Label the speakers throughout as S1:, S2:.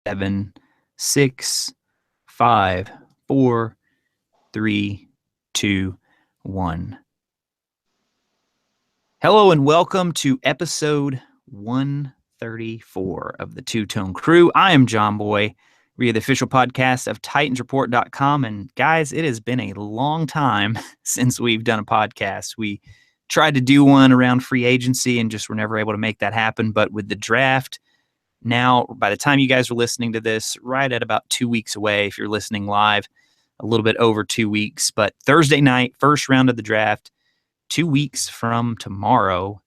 S1: 7, 6, 5, 4, 3, 2, 1. Hello and welcome to episode 134 of the Two Tone Crew. I am John Boy. We are the official podcast of TitansReport.com. And guys, it has been a long time since we've done a podcast. We tried to do one around free agency and just were never able to make that happen. But with the draft now, by the time you guys are listening to this, right at about 2 weeks away, if you're listening live, a little bit over 2 weeks. But Thursday night, first round of the draft, 2 weeks from tomorrow,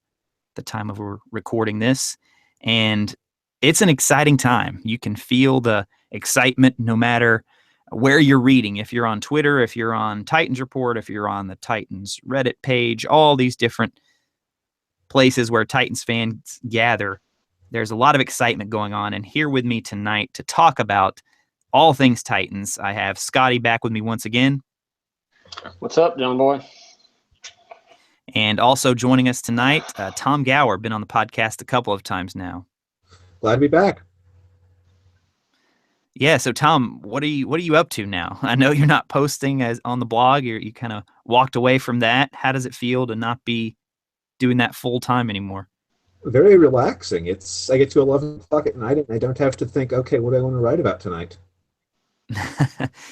S1: the time of we're recording this. And it's an exciting time. You can feel the excitement no matter where you're reading. If you're on Twitter, if you're on Titans Report, if you're on the Titans Reddit page, all these different places where Titans fans gather, there's a lot of excitement going on. And here with me tonight to talk about all things Titans, I have Scotty back with me once again.
S2: What's up, John Boy?
S1: And also joining us tonight, Tom Gower, been on the podcast a couple of times now.
S3: Glad to be back.
S1: Yeah, so Tom, what are you up to now? I know you're not posting as on the blog. You kind of walked away from that. How does it feel to not be doing that full time anymore?
S3: Very relaxing. I get to 11 o'clock at night and I don't have to think, okay, what do I want to write about tonight?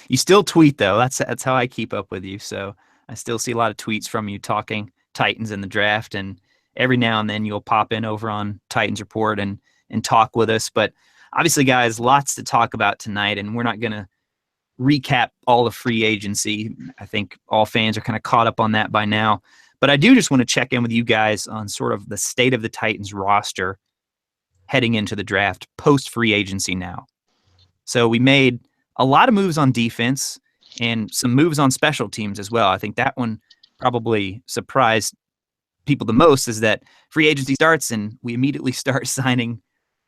S1: You still tweet though. That's how I keep up with you. So I still see a lot of tweets from you talking Titans in the draft, and every now and then you'll pop in over on Titans Report and talk with us. But obviously, guys, lots to talk about tonight, and we're not going to recap all the free agency. I think all fans are kind of caught up on that by now. But I do just want to check in with you guys on sort of the state of the Titans roster heading into the draft, post-free agency now. So we made a lot of moves on defense and some moves on special teams as well. I think that one probably surprised people the most, is that free agency starts and we immediately start signing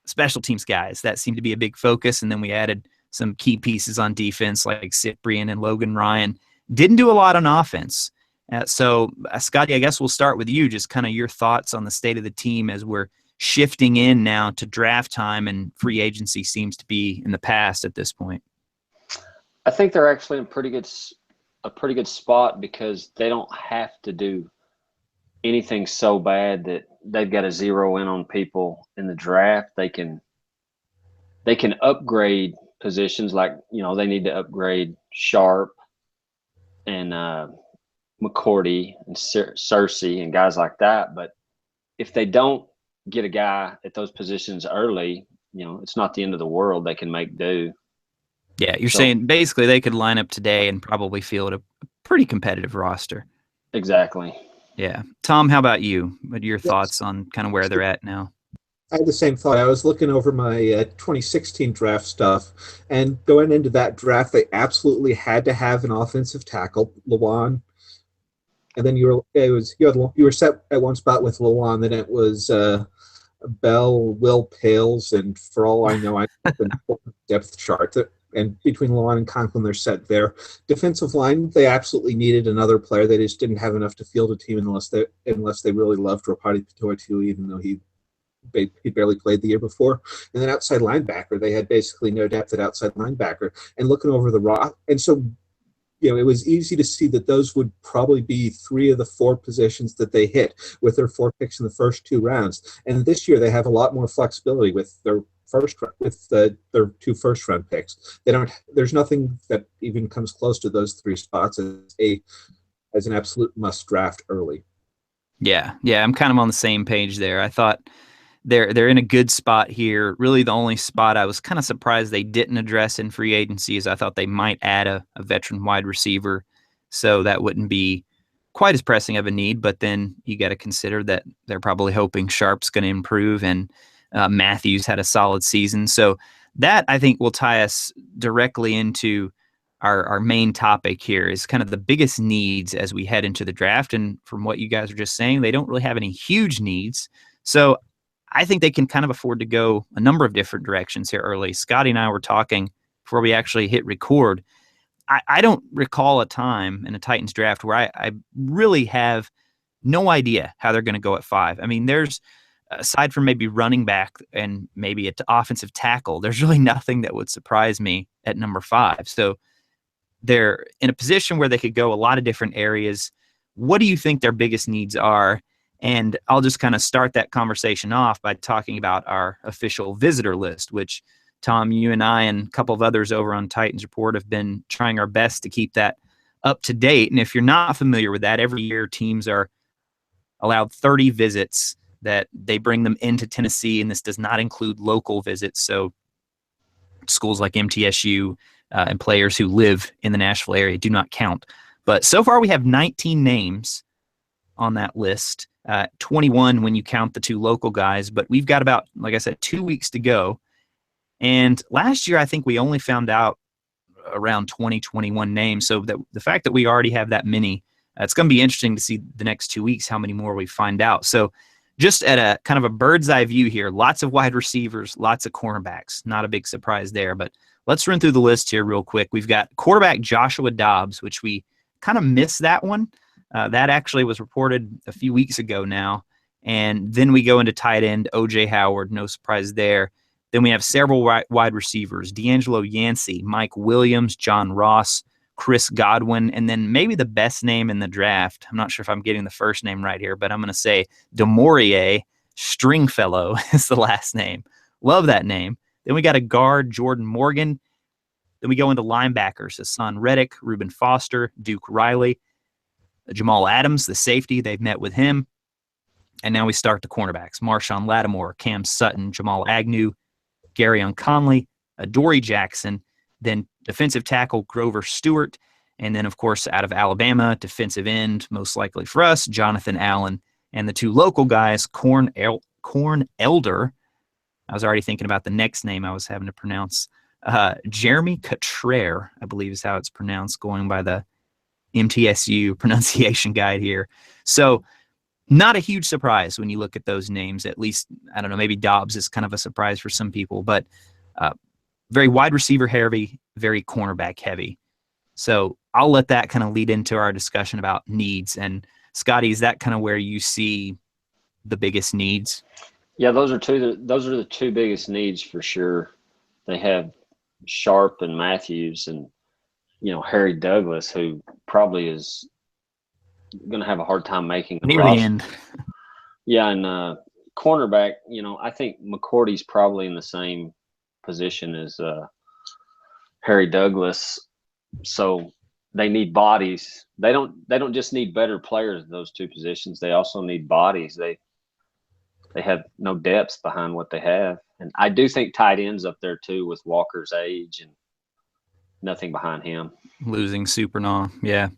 S1: special teams guys. That seemed to be a big focus. And then we added some key pieces on defense like Cyprien and Logan Ryan. Didn't do a lot on offense. So, Scotty, I guess we'll start with you, just kind of your thoughts on the state of the team as we're shifting in now to draft time and free agency seems to be in the past at this point.
S2: I think they're actually in a pretty good spot because they don't have to do anything so bad that they've got to zero in on people in the draft. They can upgrade positions, like, they need to upgrade Sharp and McCourty and Cersei and guys like that. But if they don't get a guy at those positions early, it's not the end of the world. They can make do.
S1: Yeah, you're saying basically they could line up today and probably field a pretty competitive roster.
S2: Exactly.
S1: Yeah. Tom, how about you? What are your thoughts on kind of where they're at now?
S3: I had the same thought. I was looking over my 2016 draft stuff, and going into that draft, they absolutely had to have an offensive tackle, Lewan. And then you were set at one spot with Lewan, then it was Bell, Will Pales, and for all I know, I have an important depth chart. And between Lewan and Conklin, they're set there. Defensive line, they absolutely needed another player. They just didn't have enough to field a team unless they really loved Ropati Patoa, even though he barely played the year before. And then outside linebacker, they had basically no depth at outside linebacker. And looking over the roster, and so it was easy to see that those would probably be 3 of the 4 positions that they hit with their 4 picks in the first 2 rounds. And this year they have a lot more flexibility with their their 2 first-round picks. There's nothing that even comes close to those 3 spots as an absolute must draft early.
S1: Yeah, I'm kind of on the same page there. I thought they're in a good spot here. Really, the only spot I was kind of surprised they didn't address in free agency is I thought they might add a veteran wide receiver, so that wouldn't be quite as pressing of a need. But then you got to consider that they're probably hoping Sharp's going to improve and Matthews had a solid season. So that, I think, will tie us directly into our main topic here, is kind of the biggest needs as we head into the draft. And from what you guys are just saying, they don't really have any huge needs. So I think they can kind of afford to go a number of different directions here early. Scotty and I were talking before we actually hit record. I don't recall a time in a Titans draft where I really have no idea how they're going to go at 5. I mean, there's aside from maybe running back and maybe an offensive tackle, there's really nothing that would surprise me at number 5. So they're in a position where they could go a lot of different areas. What do you think their biggest needs are? And I'll just kind of start that conversation off by talking about our official visitor list, which Tom, you and I and a couple of others over on Titans Report have been trying our best to keep that up to date. And if you're not familiar with that, every year teams are allowed 30 visits that they bring them into Tennessee, and this does not include local visits. So schools like MTSU and players who live in the Nashville area do not count. But so far we have 19 names on that list, 21 when you count the 2 local guys. But we've got about, like I said, 2 weeks to go. And last year, I think we only found out around 20, 21 names. So that the fact that we already have that many, it's going to be interesting to see the next 2 weeks how many more we find out. So just at a kind of a bird's eye view here, lots of wide receivers, lots of cornerbacks. Not a big surprise there, but let's run through the list here real quick. We've got quarterback Joshua Dobbs, which we kind of missed that one. That actually was reported a few weeks ago now. And then we go into tight end, O.J. Howard, no surprise there. Then we have several wide receivers, D'Angelo Yancey, Mike Williams, John Ross, Chris Godwin, and then maybe the best name in the draft. I'm not sure if I'm getting the first name right here, but I'm going to say DeMaurier Stringfellow is the last name. Love that name. Then we got a guard, Jordan Morgan. Then we go into linebackers, Hassan Reddick, Reuben Foster, Duke Riley, Jamal Adams, the safety. They've met with him. And now we start the cornerbacks, Marshawn Lattimore, Cam Sutton, Jamal Agnew, Garyon Conley, Dory Jackson, then defensive tackle Grover Stewart, and then, of course, out of Alabama, defensive end, most likely for us, Jonathan Allen, and the 2 local guys, Corn Elder. I was already thinking about the next name I was having to pronounce. Jeremy Cottrell, I believe is how it's pronounced, going by the MTSU pronunciation guide here. So not a huge surprise when you look at those names. At least, I don't know, maybe Dobbs is kind of a surprise for some people, but very wide receiver heavy, very cornerback heavy. So I'll let that kind of lead into our discussion about needs. And Scotty, is that kind of where you see the biggest needs?
S2: Yeah, those are the 2 biggest needs for sure. They have Sharp and Matthews, and Harry Douglas, who probably is going to have a hard time making the
S1: near
S2: roster.
S1: The end.
S2: Yeah, and cornerback, I think McCourty's probably in the same position as Harry Douglas. So they need bodies. They don't just need better players in those 2 positions. They also need bodies. They have no depth behind what they have. And I do think tight ends up there too, with Walker's age and nothing behind him. Losing
S1: Supernaw. Yeah.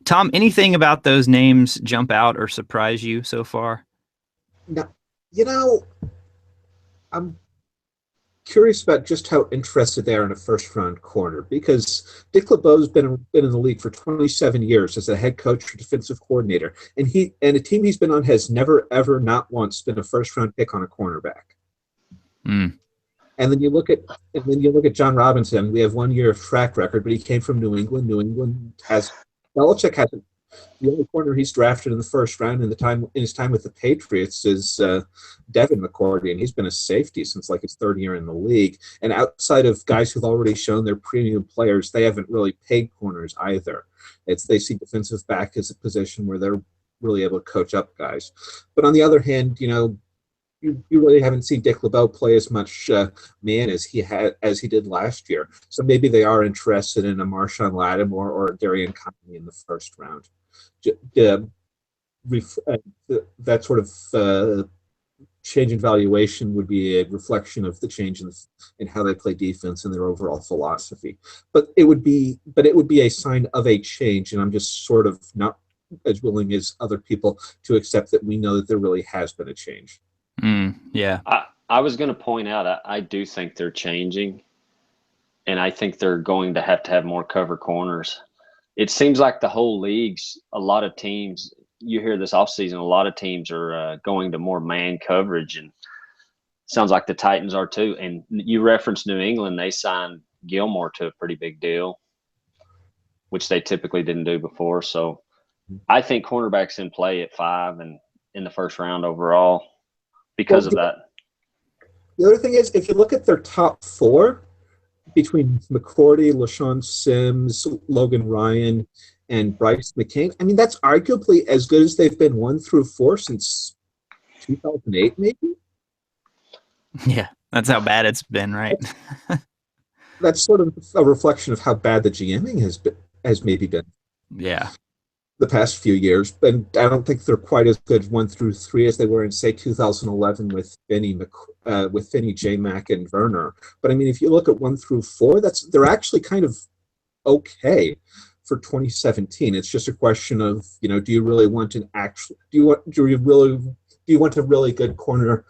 S1: Tom, anything about those names jump out or surprise you so far?
S3: No, I'm curious about just how interested they are in a first-round corner, because Dick LeBeau's been in the league for 27 years as a head coach or defensive coordinator, and a team he's been on has never, ever, not once been a first-round pick on a cornerback.
S1: Mm.
S3: And then you look at John Robinson. We have 1 year of track record, but he came from New England. New England has Belichick has the only corner he's drafted in the first round in his time with the Patriots is Devin McCourty, and he's been a safety since like his 3rd year in the league. And outside of guys who've already shown they're premium players, they haven't really paid corners either. They see defensive back as a position where they're really able to coach up guys. But on the other hand, you really haven't seen Dick LeBeau play as much man as he did last year. So maybe they are interested in a Marshawn Lattimore or a Garyon Conley in the first round. That sort of change in valuation would be a reflection of the change in how they play defense and their overall philosophy. But it would be a sign of a change, and I'm just sort of not as willing as other people to accept that we know that there really has been a change.
S1: Yeah.
S2: I was going to point out, I do think they're changing, and I think they're going to have more cover corners. It seems like the whole league's, a lot of teams, you hear this offseason, a lot of teams are going to more man coverage, and sounds like the Titans are too. And you referenced New England. They signed Gilmore to a pretty big deal, which they typically didn't do before. So I think cornerback's in play at 5 and in the first round overall. because
S3: Well,
S2: of that.
S3: the other thing is, if you look at their top four, between McCourty, LaShawn Sims, Logan Ryan, and Bryce McCain, I mean, that's arguably as good as they've been 1 through 4 since 2008, maybe.
S1: Yeah, that's how bad it's been, right?
S3: That's sort of a reflection of how bad the GMing has maybe been
S1: Yeah.
S3: the past few years. And I don't think they're quite as good 1 through 3 as they were in, say, 2011 with Finney, J Mac, and Werner. But I mean, if you look at 1 through 4, they're actually kind of okay for 2017. It's just a question of, do you really want a really good corner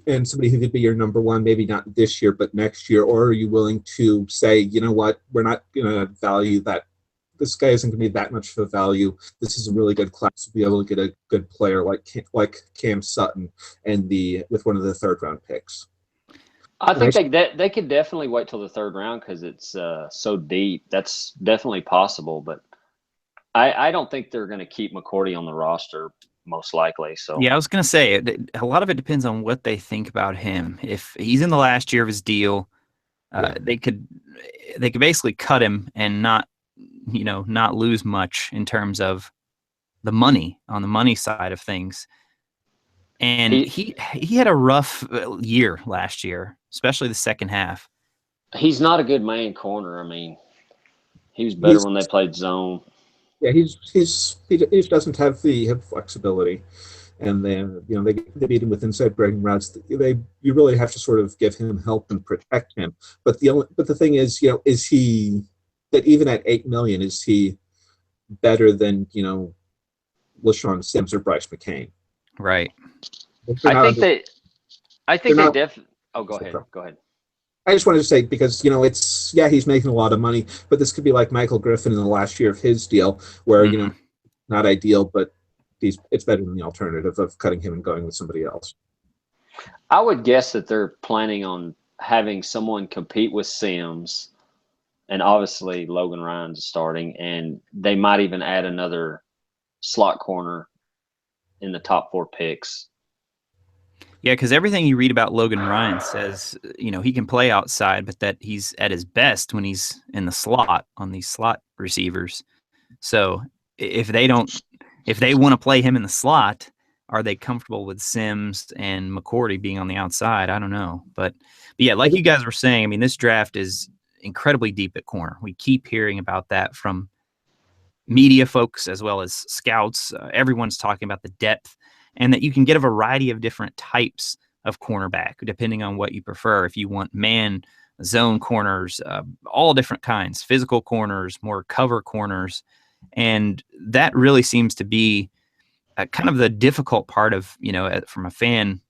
S3: and somebody who could be your number one, maybe not this year, but next year? Or are you willing to say, you know what, we're not going to value that. This guy isn't going to be that much of a value. This is a really good class to be able to get a good player like Cam Sutton with one of the third round picks.
S2: I think they could definitely wait till the third round because it's so deep. That's definitely possible, but I don't think they're going to keep McCourty on the roster most likely. So
S1: yeah, I was going to say a lot of it depends on what they think about him. If he's in the last year of his deal, they could basically cut him and not lose much in terms of the money on the money side of things. And he had a rough year last year, especially the second half.
S2: He's not a good main corner. I mean, he was better when they played zone.
S3: Yeah, he just doesn't have the hip flexibility, and then they beat him with inside breaking routes. You really have to sort of give him help and protect him. But the thing is, is he that even at $8 million, is he better than LaShawn Sims or Bryce McCain?
S1: Right.
S2: I think they definitely. Oh, go ahead. Go ahead.
S3: I just wanted to say, because he's making a lot of money, but this could be like Michael Griffin in the last year of his deal, where not ideal, but it's better than the alternative of cutting him and going with somebody else.
S2: I would guess that they're planning on having someone compete with Sims, and obviously Logan Ryan's starting, and they might even add another slot corner in the top 4 picks.
S1: Yeah, because everything you read about Logan Ryan says, he can play outside, but that he's at his best when he's in the slot on these slot receivers. So if they want to play him in the slot, are they comfortable with Sims and McCourty being on the outside? I don't know. But yeah, like you guys were saying, I mean, this draft is incredibly deep at corner. We keep hearing about that from media folks as well as scouts. Everyone's talking about the depth, and that you can get a variety of different types of cornerback depending on what you prefer. If you want man, zone corners, all different kinds, physical corners, more cover corners. And that really seems to be kind of the difficult part of, from a fan,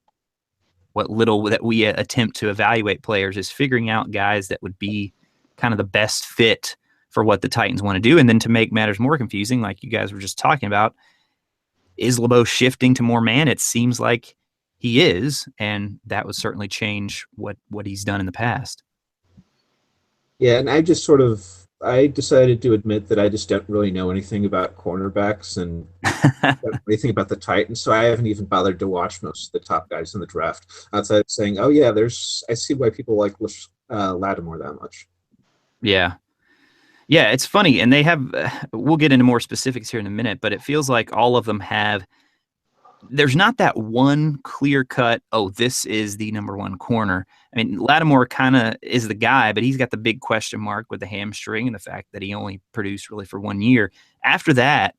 S1: what little that we attempt to evaluate players is figuring out guys that would be kind of the best fit for what the Titans want to do. And then to make matters more confusing, like you guys were just talking about, is LeBeau shifting to more man? It seems like he is, and that would certainly change what he's done in the past.
S3: Yeah, and I decided to admit that I just don't really know anything about cornerbacks and don't know anything about the Titans, so I haven't even bothered to watch most of the top guys in the draft outside of saying, oh yeah, I see why people like Lattimore that much.
S1: Yeah. Yeah, it's funny, and they have. We'll get into more specifics here in a minute, but it feels like all of them have. There's not that one clear cut. Oh, this is the number one corner. I mean, Lattimore kind of is the guy, but he's got the big question mark with the hamstring and the fact that he only produced really for 1 year. After that,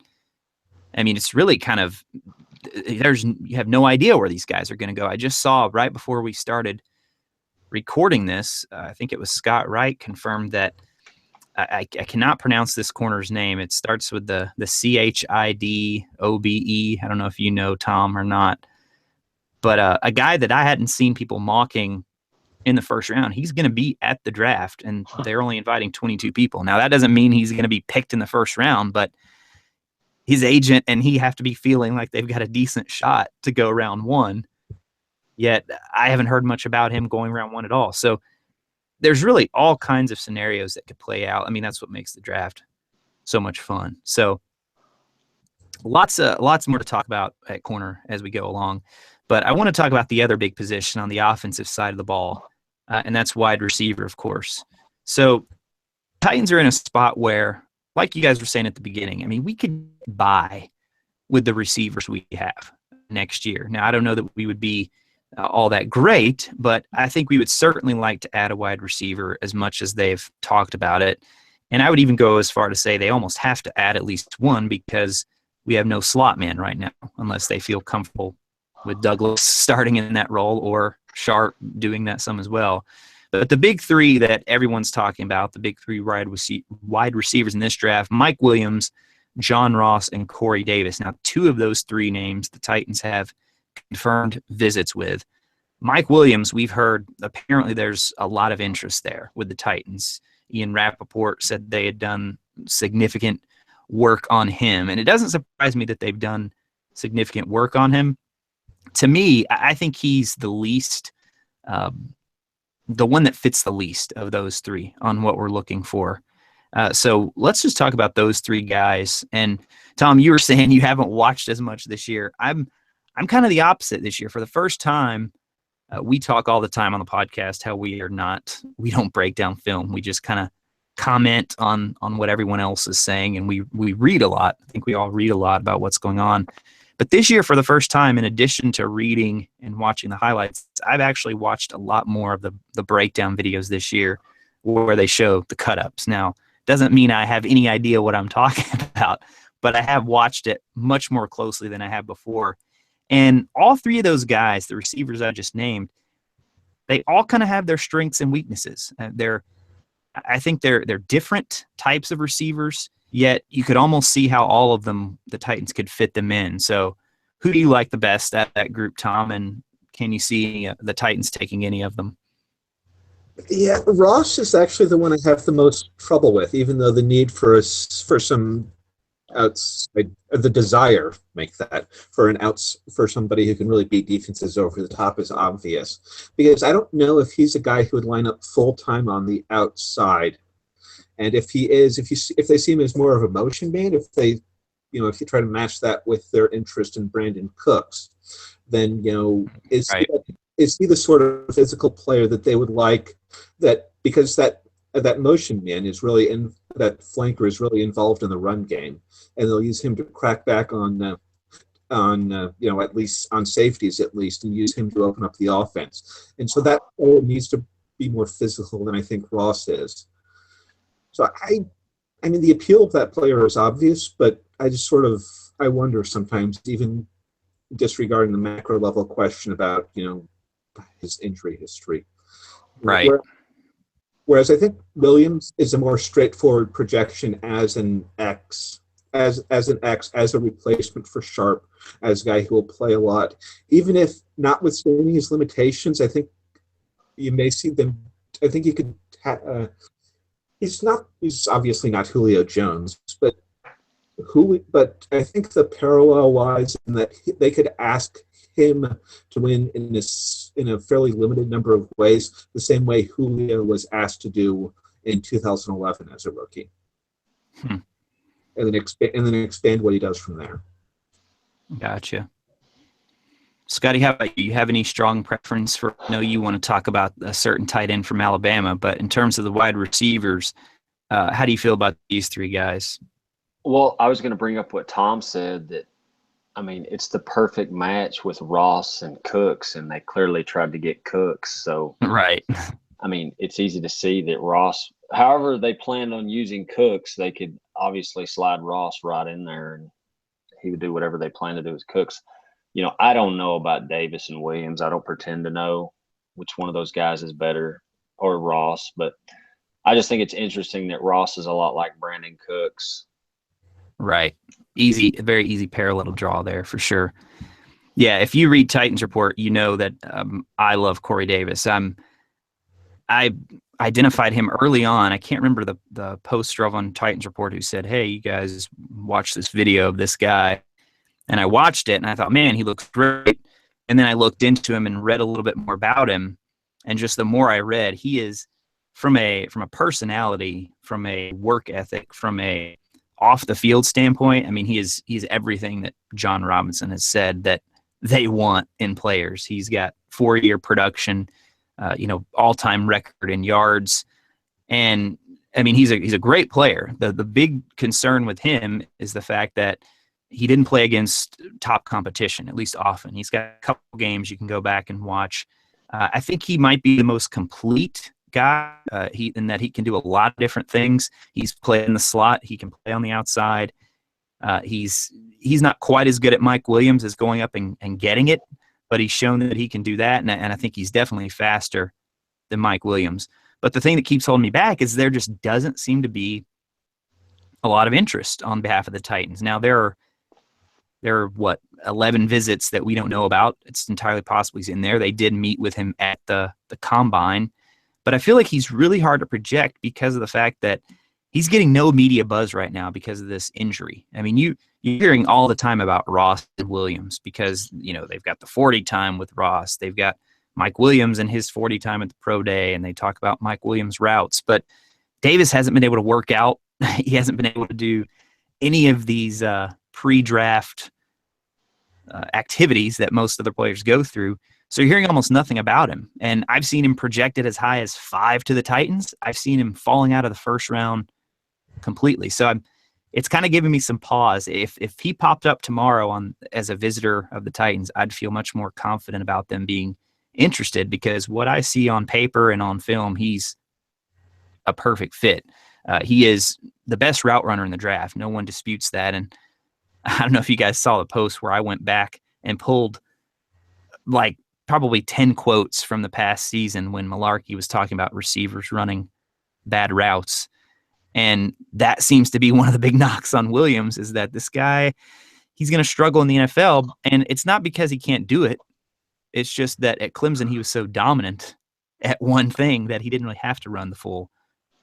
S1: I mean, it's really kind of you have no idea where these guys are going to go. I just saw right before we started recording this, I think it was Scott Wright confirmed that. I cannot pronounce this corner's name. It starts with the CHIDOBE. I don't know if you know Tom or not, but a guy that I hadn't seen people mocking in the first round. He's going to be at the draft, and they're only inviting 22 people. Now that doesn't mean he's going to be picked in the first round, but his agent and he have to be feeling like they've got a decent shot to go round 1. Yet I haven't heard much about him going round 1 at all. So there's really all kinds of scenarios that could play out. I mean, that's what makes the draft so much fun. So lots more to talk about at corner as we go along. But I want to talk about the other big position on the offensive side of the ball, and that's wide receiver, of course. So Titans are in a spot where, like you guys were saying at the beginning, I mean, we could buy with the receivers we have next year. Now, I don't know that we would be all that great, but I think we would certainly like to add a wide receiver as much as they've talked about it. And I would even go as far to say they almost have to add at least one because we have no slot man right now, unless they feel comfortable with Douglas starting in that role or Sharp doing that some as well. But the big three that everyone's talking about, the big three wide receivers in this draft, Mike Williams, John Ross, and Corey Davis. Now, two of those three names the Titans have confirmed visits with. Mike Williams, we've heard apparently there's a lot of interest there with the Titans. Ian Rappaport said they had done significant work on him, and it doesn't surprise me that they've done significant work on him. To me, I think he's the least, the one that fits the least of those three on what we're looking for. So let's just talk about those three guys. And Tom, you were saying you haven't watched as much this year. I'm kind of the opposite this year. For the first time, we talk all the time on the podcast how we don't break down film. We just kind of comment on what everyone else is saying, and we read a lot. I think we all read a lot about what's going on. But this year, for the first time, in addition to reading and watching the highlights, I've actually watched a lot more of the breakdown videos this year where they show the cut-ups. Now, doesn't mean I have any idea what I'm talking about, but I have watched it much more closely than I have before. And all three of those guys, the receivers I just named, they all kind of have their strengths and weaknesses. I think they're different types of receivers, yet you could almost see how all of them, the Titans could fit them in. So who do you like the best at that group, Tom? And can you see the Titans taking any of them?
S3: Yeah, Ross is actually the one I have the most trouble with, even though the need for some outside, the desire make that for somebody who can really beat defenses over the top is obvious. Because I don't know if he's a guy who would line up full time on the outside, and if he is, if they see him as more of a motion man, if you try to match that with their interest in Brandon Cooks, then is
S1: right.
S3: Is he the sort of physical player that they would like? That because that motion man is really that flanker is really involved in the run game, and they'll use him to crack back on at least on safeties at least, and use him to open up the offense. And so that player needs to be more physical than I think Ross is. So I mean the appeal of that player is obvious, but I just I wonder sometimes, even disregarding the macro level question about his injury history.
S1: Right.
S3: Whereas I think Williams is a more straightforward projection as an X, as a replacement for Sharp, as a guy who will play a lot. Even if, notwithstanding his limitations, I think you may see them. I think you could. He's obviously not Julio Jones, but I think the parallel lies in that they could ask him to win in a fairly limited number of ways, the same way Julio was asked to do in 2011 as a rookie, and then expand what he does from there.
S1: Gotcha. Scotty, how about you? You have any strong preference for? I know you want to talk about a certain tight end from Alabama, but in terms of the wide receivers, how do you feel about these three guys?
S2: Well, I was going to bring up what Tom said, that it's the perfect match with Ross and Cooks, and they clearly tried to get Cooks. So,
S1: right.
S2: It's easy to see that Ross, however they planned on using Cooks, they could obviously slide Ross right in there, and he would do whatever they plan to do with Cooks. I don't know about Davis and Williams. I don't pretend to know which one of those guys is better, or Ross, but I just think it's interesting that Ross is a lot like Brandon Cooks. Right.
S1: Very easy parallel to draw there for sure. Yeah, if you read Titans Report, you know that I love Corey Davis. I identified him early on. I can't remember the poster on Titans Report who said, "Hey, you guys watch this video of this guy." And I watched it, and I thought, man, he looks great. And then I looked into him and read a little bit more about him. And just the more I read, he is from a personality, from a work ethic, from a off the field standpoint. He is everything that John Robinson has said that they want in players. He's got 4-year production, all-time record in yards. And I mean, he's a great player. The big concern with him is the fact that he didn't play against top competition, at least often. He's got a couple games you can go back and watch. I think he might be the most complete guy in that he can do a lot of different things. He's played in the slot. He can play on the outside. He's not quite as good at Mike Williams as going up and getting it, but he's shown that he can do that, and I think he's definitely faster than Mike Williams. But the thing that keeps holding me back is there just doesn't seem to be a lot of interest on behalf of the Titans. Now, there are 11 visits that we don't know about. It's entirely possible he's in there. They did meet with him at the combine, but I feel like he's really hard to project because of the fact that he's getting no media buzz right now because of this injury. I mean, you're hearing all the time about Ross and Williams because, they've got the 40 time with Ross. They've got Mike Williams and his 40 time at the pro day, and they talk about Mike Williams' routes. But Davis hasn't been able to work out. He hasn't been able to do any of these pre-draft activities that most other players go through. So you're hearing almost nothing about him. And I've seen him projected as high as 5 to the Titans. I've seen him falling out of the first round completely. So it's kind of giving me some pause. If he popped up tomorrow as a visitor of the Titans, I'd feel much more confident about them being interested because what I see on paper and on film, he's a perfect fit. He is the best route runner in the draft. No one disputes that. And I don't know if you guys saw the post where I went back and pulled like probably 10 quotes from the past season when Malarkey was talking about receivers running bad routes. And that seems to be one of the big knocks on Williams is that this guy, he's going to struggle in the NFL. And it's not because he can't do it. It's just that at Clemson, he was so dominant at one thing that he didn't really have to run the full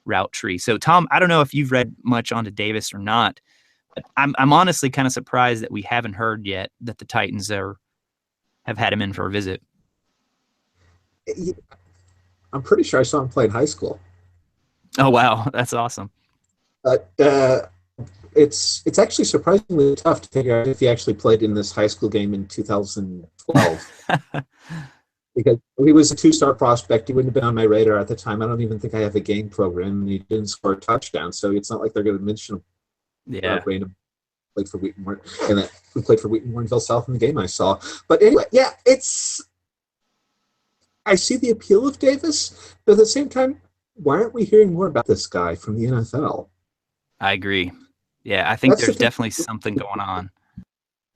S1: route tree. So, Tom, I don't know if you've read much onto Davis or not, but I'm honestly kind of surprised that we haven't heard yet that the Titans have had him in for a visit.
S3: I'm pretty sure I saw him play in high school.
S1: Oh, wow. That's awesome.
S3: But it's actually surprisingly tough to figure out if he actually played in this high school game in 2012. Because he was a 2-star prospect. He wouldn't have been on my radar at the time. I don't even think I have a game program, and he didn't score a touchdown. So it's not like they're going to mention him.
S1: Yeah.
S3: Random played for Wheaton and that we played for Wheaton Warrenville South in the game I saw. But anyway, yeah, I see the appeal of Davis, but at the same time, why aren't we hearing more about this guy from the NFL?
S1: I agree. Yeah, I think
S3: That's
S1: there's definitely something going on.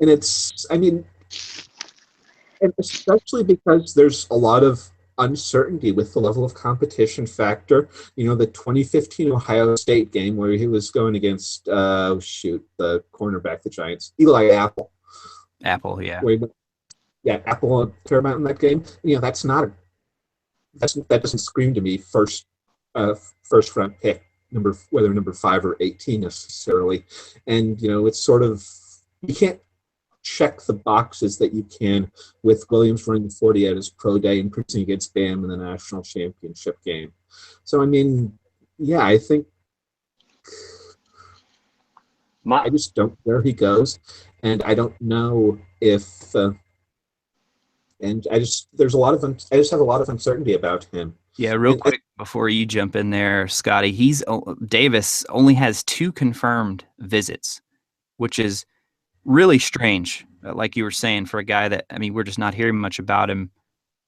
S3: And and especially because there's a lot of uncertainty with the level of competition factor. The 2015 Ohio State game where he was going against, the cornerback, the Giants, Eli Apple.
S1: Apple, yeah.
S3: Apple and Paramount in that game. That doesn't scream to me first front pick, whether number 5 or 18 necessarily. And, it's sort of, you can't check the boxes that you can with Williams running the 40 at his pro day and cruising against Bam in the national championship game. So, I mean, yeah, I think I just don't know where he goes. And I don't know if, and I just have a lot of uncertainty about him.
S1: Yeah, real quick before you jump in there, Scotty, Davis only has 2 confirmed visits, which is really strange, like you were saying, for a guy that, I mean, we're just not hearing much about him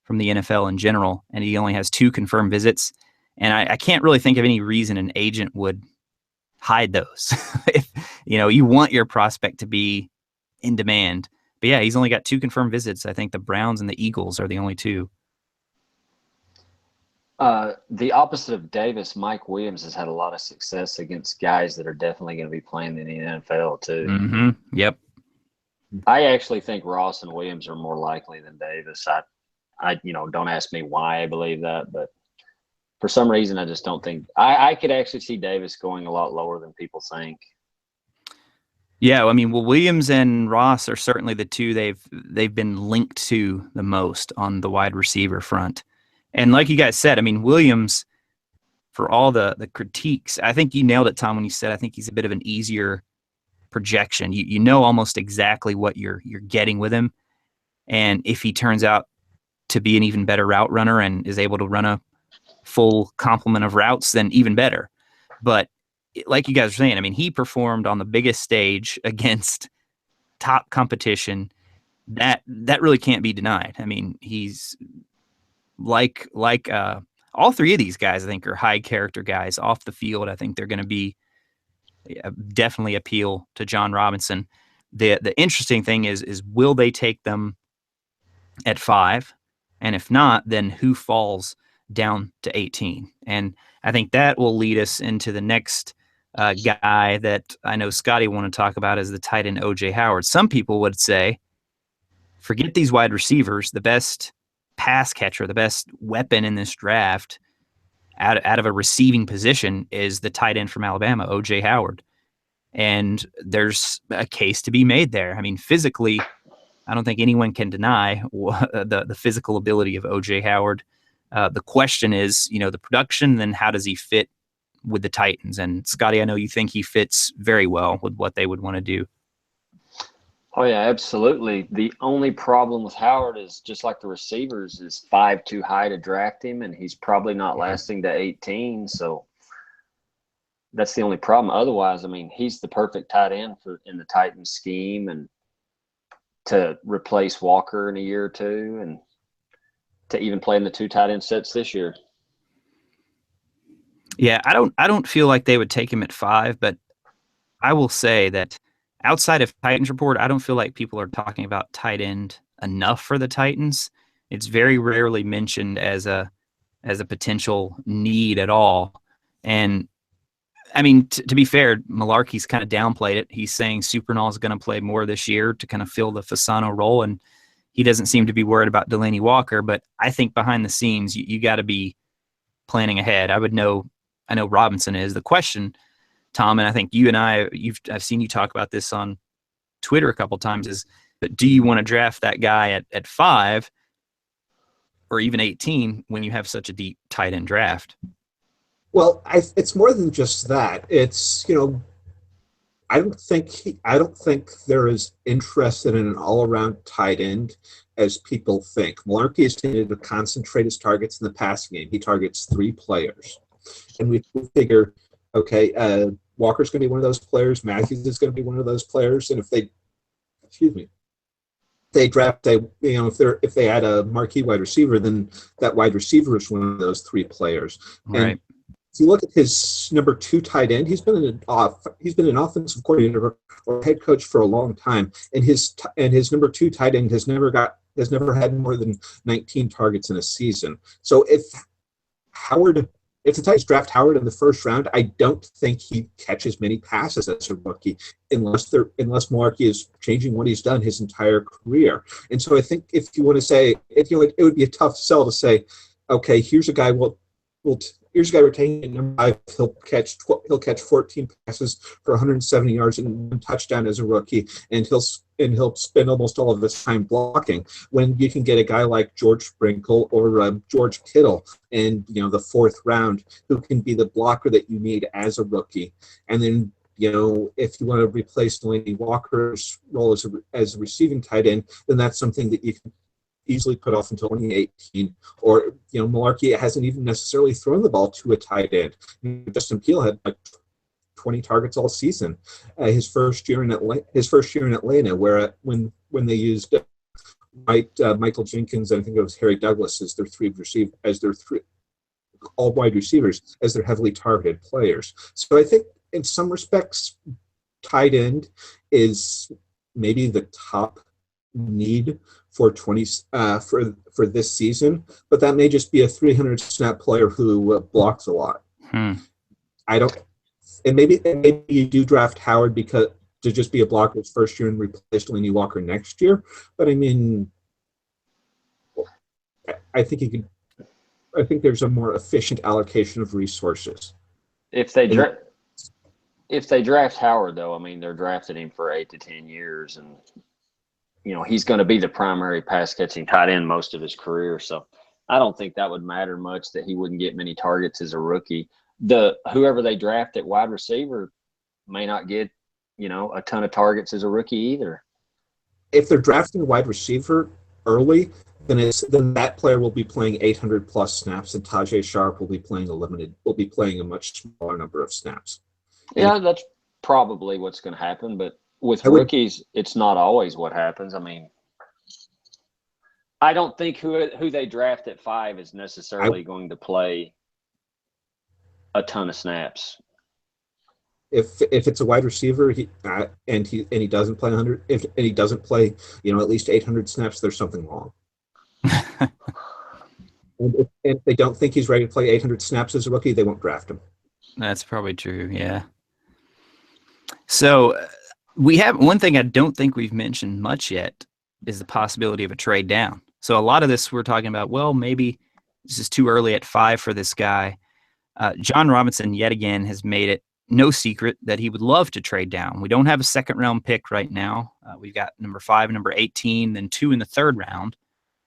S1: from the NFL in general, and he only has 2 confirmed visits. And I can't really think of any reason an agent would hide those. If you want your prospect to be in demand. But yeah, he's only got 2 confirmed visits. I think the Browns and the Eagles are the only 2.
S2: The opposite of Davis, Mike Williams has had a lot of success against guys that are definitely going to be playing in the NFL too.
S1: Mm-hmm. Yep.
S2: I actually think Ross and Williams are more likely than Davis. I don't ask me why I believe that, but for some reason, I just don't think I could actually see Davis going a lot lower than people think.
S1: Yeah, I mean, Williams and Ross are certainly the 2 they've been linked to the most on the wide receiver front. And like you guys said, I mean, Williams, for all the critiques, I think you nailed it, Tom, when you said I think he's a bit of an easier projection. You know almost exactly what you're getting with him. And if he turns out to be an even better route runner and is able to run a full complement of routes, then even better. But like you guys are saying, I mean, he performed on the biggest stage against top competition. That really can't be denied. I mean, he's like all three of these guys, I think, are high character guys off the field. I think they're going to be definitely appeal to John Robinson. The interesting thing is will they take them at 5? And if not, then who falls down to 18? And I think that will lead us into the next guy that I know Scotty want to talk about, is the tight end O.J. Howard. Some people would say, forget these wide receivers. The best pass catcher, the best weapon in this draft out of a receiving position is the tight end from Alabama, O.J. Howard. And there's a case to be made there. I mean, physically, I don't think anyone can deny the physical ability of O.J. Howard. The question is, the production, then how does he fit with the Titans? And Scotty, I know you think he fits very well with what they would want to do.
S2: Oh, yeah, absolutely. The only problem with Howard is, just like the receivers, is 5 too high to draft him, and he's probably not lasting to 18. So that's the only problem. Otherwise, I mean, he's the perfect tight end in the Titans scheme, and to replace Walker in a year or two, and to even play in the 2 tight end sets this year.
S1: Yeah, I don't feel like they would take him at 5, but I will say that outside of Titans Report, I don't feel like people are talking about tight end enough for the Titans. It's very rarely mentioned as a potential need at all. And I mean, to be fair, Malarkey's kind of downplayed it. He's saying Supernall is going to play more this year to kind of fill the Fasano role, and he doesn't seem to be worried about Delanie Walker. But I think behind the scenes, you got to be planning ahead. I know Robinson is. The question, Tom, and I think you and I've seen you talk about this on Twitter a couple of times, is that do you want to draft that guy at 5 or even 18 when you have such a deep tight end draft?
S3: Well, it's more than just that. It's, I don't think they're as interested in an all-around tight end as people think. Malarkey has tended to concentrate his targets in the passing game. He targets 3 players, and we figure, okay, Walker's going to be one of those players. Matthews is going to be one of those players, and if they draft if they add a marquee wide receiver, then that wide receiver is one of those 3 players.
S1: Right.
S3: And if you look at his number 2 tight end, he's been an offensive coordinator or head coach for a long time, and his number 2 tight end has never had more than 19 targets in a season. So if the Titans draft Howard in the first round, I don't think he catches many passes as a rookie unless Malarkey is changing what he's done his entire career. And so I think if you want to say, it would be a tough sell to say, okay, here's a guy here's a guy retaining at number 5. He'll catch 14 passes for 170 yards and 1 touchdown as a rookie, and he'll spend almost all of his time blocking. When you can get a guy like George Sprinkle or George Kittle in the 4th round, who can be the blocker that you need as a rookie, and then if you want to replace Delanie Walker's role as a receiving tight end, then that's something that you can easily put off until 2018. Or Malarkey hasn't even necessarily thrown the ball to a tight end. Justin Peele had like 20 targets all season. His first year in Atlanta, where when they used Michael Jenkins, I think it was Harry Douglas as their 3 all wide receivers, as their heavily targeted players. So I think in some respects, tight end is maybe the top need for for this season, but that may just be a 300 snap player who blocks a lot. I don't, and maybe you do draft Howard because to just be a blocker his first year and replace Delanie Walker next year. But I mean, I think there's a more efficient allocation of resources.
S2: If they draft Howard, though, I mean, they're drafting him for 8 to 10 years, and he's going to be the primary pass-catching tight end most of his career. So I don't think that would matter much that he wouldn't get many targets as a rookie. Whoever they draft at wide receiver may not get, a ton of targets as a rookie either.
S3: If they're drafting a wide receiver, early, then that player will be playing 800 plus snaps, and Tajay Sharp will be playing a much smaller number of snaps.
S2: Yeah, that's probably what's going to happen. But with rookies, it's not always what happens. I mean, I don't think who they draft at 5 is necessarily going to play a ton of snaps.
S3: If it's a wide receiver, and he doesn't play 100, and he doesn't play at least 800 snaps, there's something wrong. And if they don't think he's ready to play 800 snaps as a rookie, they won't draft him.
S1: That's probably true. Yeah. So we have one thing I don't think we've mentioned much yet is the possibility of a trade down. So a lot of this we're talking about, well, maybe this is too early at 5 for this guy. Jon Robinson, yet again, has made it no secret that he would love to trade down. We don't have a second-round pick right now. We've got number 5 and number 18, then 2 in the third round,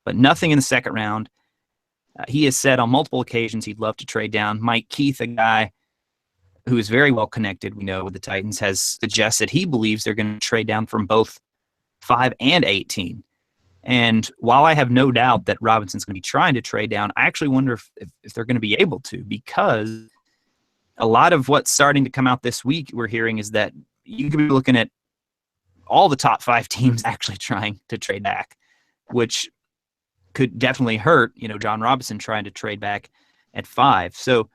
S1: but nothing in the second round. He has said on multiple occasions he'd love to trade down. Mike Keith, a guy who is very well connected, we know, with the Titans, has suggested he believes they're going to trade down from both 5 and 18. And while I have no doubt that Robinson's going to be trying to trade down, I actually wonder if they're going to be able to, because a lot of what's starting to come out this week we're hearing is that you could be looking at all the top 5 teams actually trying to trade back, which could definitely hurt, Jon Robinson trying to trade back at 5. So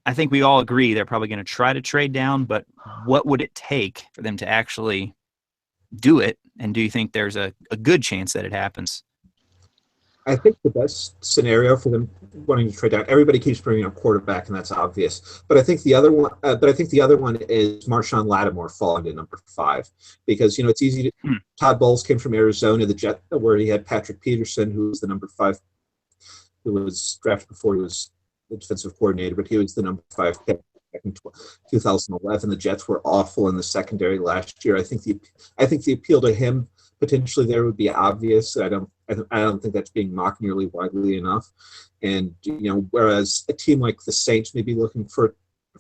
S1: I think we all agree they're probably going to try to trade down, but what would it take for them to actually do it? And do you think there's a good chance that it happens?
S3: I think the best scenario for them wanting to trade down, everybody keeps bringing up quarterback, and that's obvious. But I think the other one, is Marshawn Lattimore falling to number 5, because it's easy to. Todd Bowles came from Arizona, where he had Patrick Peterson, who was the number 5, who was drafted before he was the defensive coordinator, but he was the number 5 pick back in 2011. The Jets were awful in the secondary last year. I think the appeal to him potentially there would be obvious. I don't think that's being mocked nearly widely enough. And whereas a team like the Saints may be looking for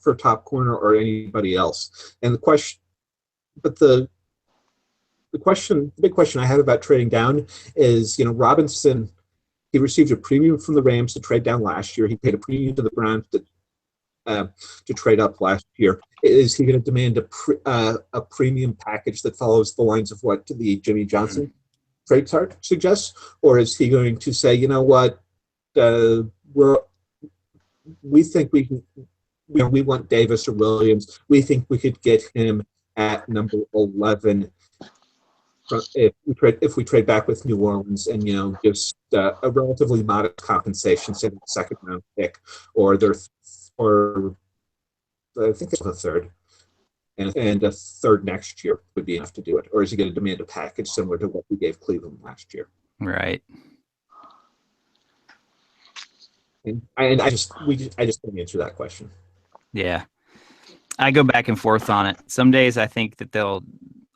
S3: a top corner or anybody else. And the big question I have about trading down is, Robinson, he received a premium from the Rams to trade down last year. He paid a premium to the Browns to trade up last year. Is he going to demand a premium package that follows the lines of what the Jimmy Johnson trade chart suggests, or is he going to say, what, we think we can, we want Davis or Williams. We think we could get him at number 11 if we trade back with New Orleans, and gives a relatively modest compensation, say the second round pick, or I think it's a third, and a third next year would be enough to do it. Or is he going to demand a package similar to what we gave Cleveland last year?
S1: Right.
S3: And I just didn't answer that question.
S1: Yeah. I go back and forth on it. Some days I think that they'll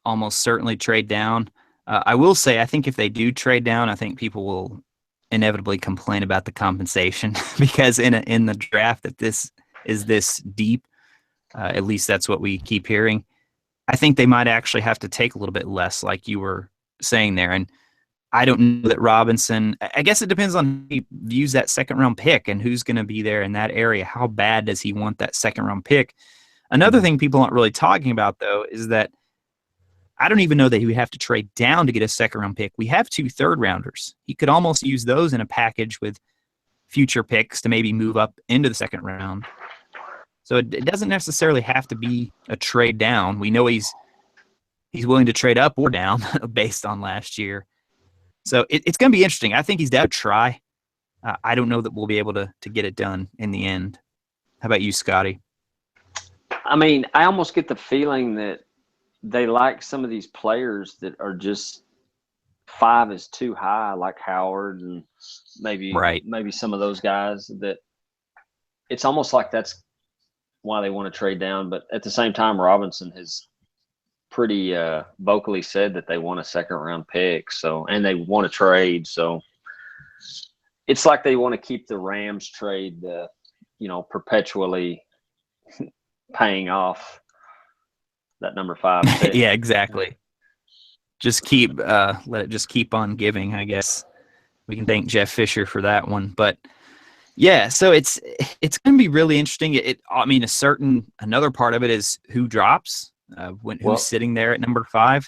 S1: almost certainly trade down. I will say, I think if they do trade down, I think people will inevitably complain about the compensation because in the draft that this is this deep, at least that's what we keep hearing. I think they might actually have to take a little bit less, like you were saying there. And I don't know that Robinson, I guess it depends on who he views that second round pick and who's going to be there in that area. How bad does he want that second round pick? Another thing people aren't really talking about, though, is that I don't even know that he would have to trade down to get a second round pick. We have 2 third rounders. He could almost use those in a package with future picks to maybe move up into the second round. So it doesn't necessarily have to be a trade down. We know he's willing to trade up or down based on last year. So it's going to be interesting. I think he's down to try. I don't know that we'll be able to get it done in the end. How about you, Scotty?
S2: I mean, I almost get the feeling that they like some of these players that are just 5 is too high, like Howard and maybe some of those guys, that it's almost like that's why they want to trade down. But at the same time, Robinson has pretty vocally said that they want a second round pick, so, and they want to trade. So it's like they want to keep the Rams trade, perpetually paying off that number 5 pick.
S1: Yeah, exactly. just let it just keep on giving, I guess. We can thank Jeff Fisher for that one. But yeah, so it's going to be really interesting. I mean, another part of it is who drops, who's sitting there at number 5.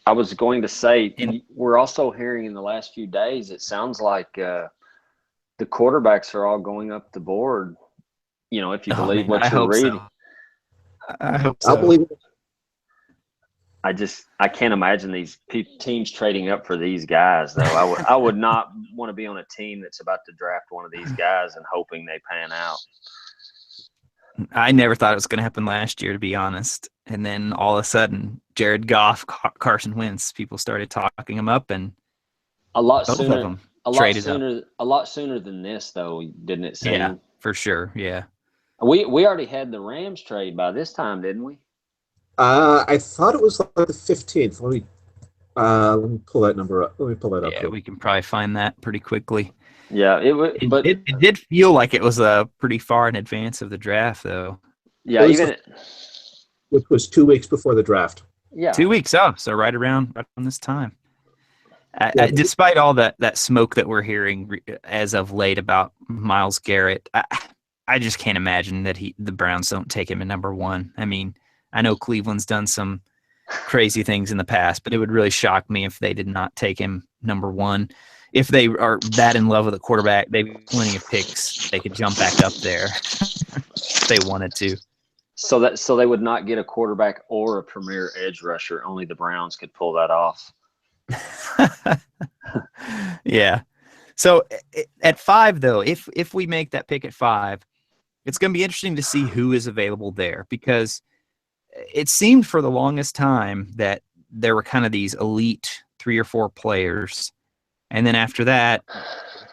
S2: I was going to say,
S1: And-
S2: we're also hearing in the last few days, it sounds like the quarterbacks are all going up the board. If you believe what you're reading.
S1: So. I hope so.
S3: I'll believe it.
S2: I can't imagine these teams trading up for these guys, though. I would not want to be on a team that's about to draft one of these guys and hoping they pan out.
S1: I never thought it was going to happen last year, to be honest. And then all of a sudden, Jared Goff, Carson Wentz, people started talking him up, and
S2: a lot
S1: both
S2: sooner.
S1: of them
S2: A
S1: traded
S2: lot sooner than this, though, didn't it seem?
S1: Yeah, for sure. Yeah.
S2: We already had the Rams trade by this time, didn't we?
S3: I thought it was like the 15th. Let me pull that number up. Let me pull that up.
S1: Yeah, we can probably find that pretty quickly.
S2: Yeah,
S1: it did feel like it was pretty far in advance of the draft, though.
S2: Yeah,
S3: which was 2 weeks before the draft.
S2: Yeah,
S1: 2 weeks up, so right around this time. Despite all that smoke that we're hearing as of late about Myles Garrett, I just can't imagine that the Browns don't take him at number 1. I mean, I know Cleveland's done some crazy things in the past, but it would really shock me if they did not take him number 1. If they are that in love with a quarterback, they've plenty of picks. They could jump back up there if they wanted to.
S2: So they would not get a quarterback or a premier edge rusher. Only the Browns could pull that off.
S1: Yeah. So at 5, though, if we make that pick at 5, it's going to be interesting to see who is available there, because it seemed for the longest time that there were kind of these elite 3 or 4 players. And then after that,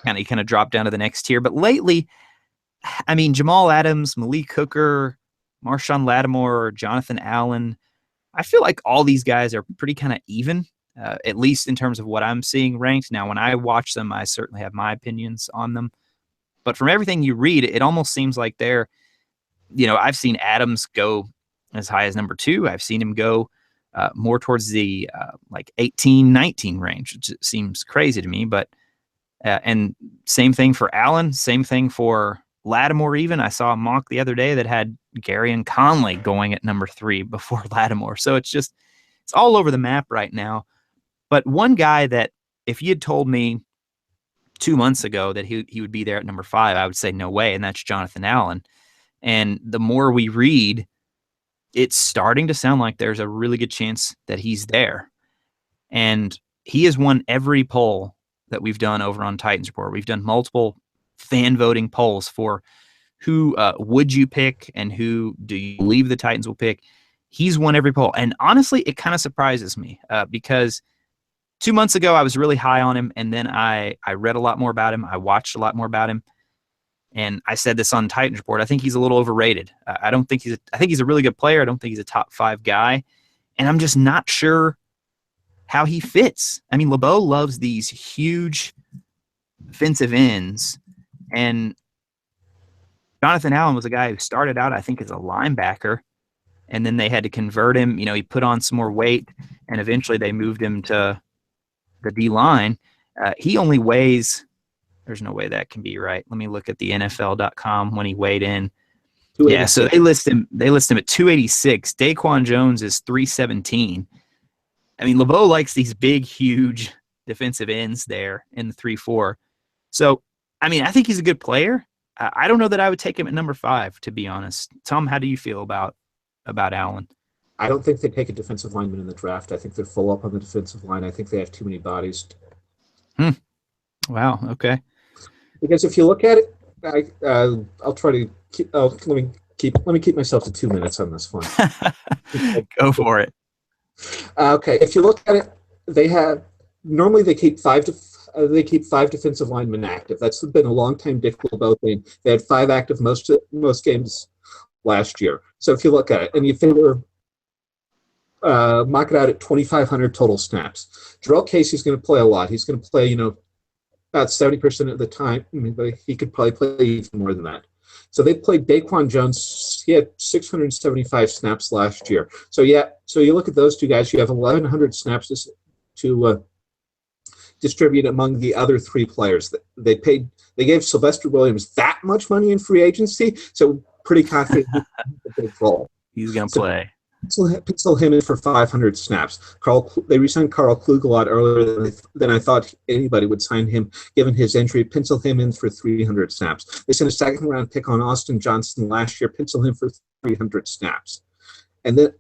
S1: you kind of dropped down to the next tier. But lately, I mean, Jamal Adams, Malik Hooker, Marshawn Lattimore, Jonathan Allen, I feel like all these guys are pretty kind of even, at least in terms of what I'm seeing ranked. Now, when I watch them, I certainly have my opinions on them. But from everything you read, it almost seems like I've seen Adams go as high as number 2. I've seen him go more towards the 18, 19 range, which seems crazy to me. But and same thing for Allen, same thing for Lattimore. Even I saw a mock the other day that had Gary and Conley going at number 3 before Lattimore. So it's all over the map right now. But one guy that, if you had told me 2 months ago that he would be there at number 5, I would say no way, and that's Jonathan Allen. And the more we read, it's starting to sound like there's a really good chance that he's there. And he has won every poll that we've done over on Titans Report. We've done multiple fan voting polls for who would you pick and who do you believe the Titans will pick. He's won every poll. And honestly, it kind of surprises me because 2 months ago, I was really high on him. And then I read a lot more about him. I watched a lot more about him. And I said this on Titans Report. I think he's a little overrated. I think he's a really good player. I don't think he's a top 5 guy. And I'm just not sure how he fits. I mean, LeBeau loves these huge defensive ends. And Jonathan Allen was a guy who started out, I think, as a linebacker. And then they had to convert him. He put on some more weight. And eventually they moved him to the D-line. He only weighs... There's no way that can be right. Let me look at the NFL.com when he weighed in. Yeah, so they list him at 286. Daquan Jones is 317. I mean, LeBeau likes these big, huge defensive ends there in the 3-4. So, I mean, I think he's a good player. I don't know that I would take him at number 5, to be honest. Tom, how do you feel about Allen?
S3: I don't think they take a defensive lineman in the draft. I think they're full up on the defensive line. I think they have too many bodies.
S1: Wow. Okay.
S3: Because if you look at it, I'll try to keep. Let me keep myself to 2 minutes on this one.
S1: Go for it.
S3: Okay, if you look at it, they keep 5 defensive linemen active. That's been a long time Dick LeBeau thing. They had 5 active most games last year. So if you look at it and you figure mock it out at 2,500 total snaps, Jarrell Casey's going to play a lot. He's going to play, about 70% of the time. I mean, but he could probably play even more than that. So they played Daquan Jones. He had 675 snaps last year. So yeah, so you look at those two guys. You have 1,100 snaps to distribute among the other three players. They paid. They gave Sylvester Williams that much money in free agency. So pretty confident he's a big role.
S1: He's going to
S3: So
S1: play.
S3: pencil him in for 500 snaps. They re-signed Carl Klug a lot earlier than I thought anybody would sign him, given his injury. Pencil him in for 300 snaps. They sent a second-round pick on Austin Johnson last year. Pencil him for 300 snaps. And the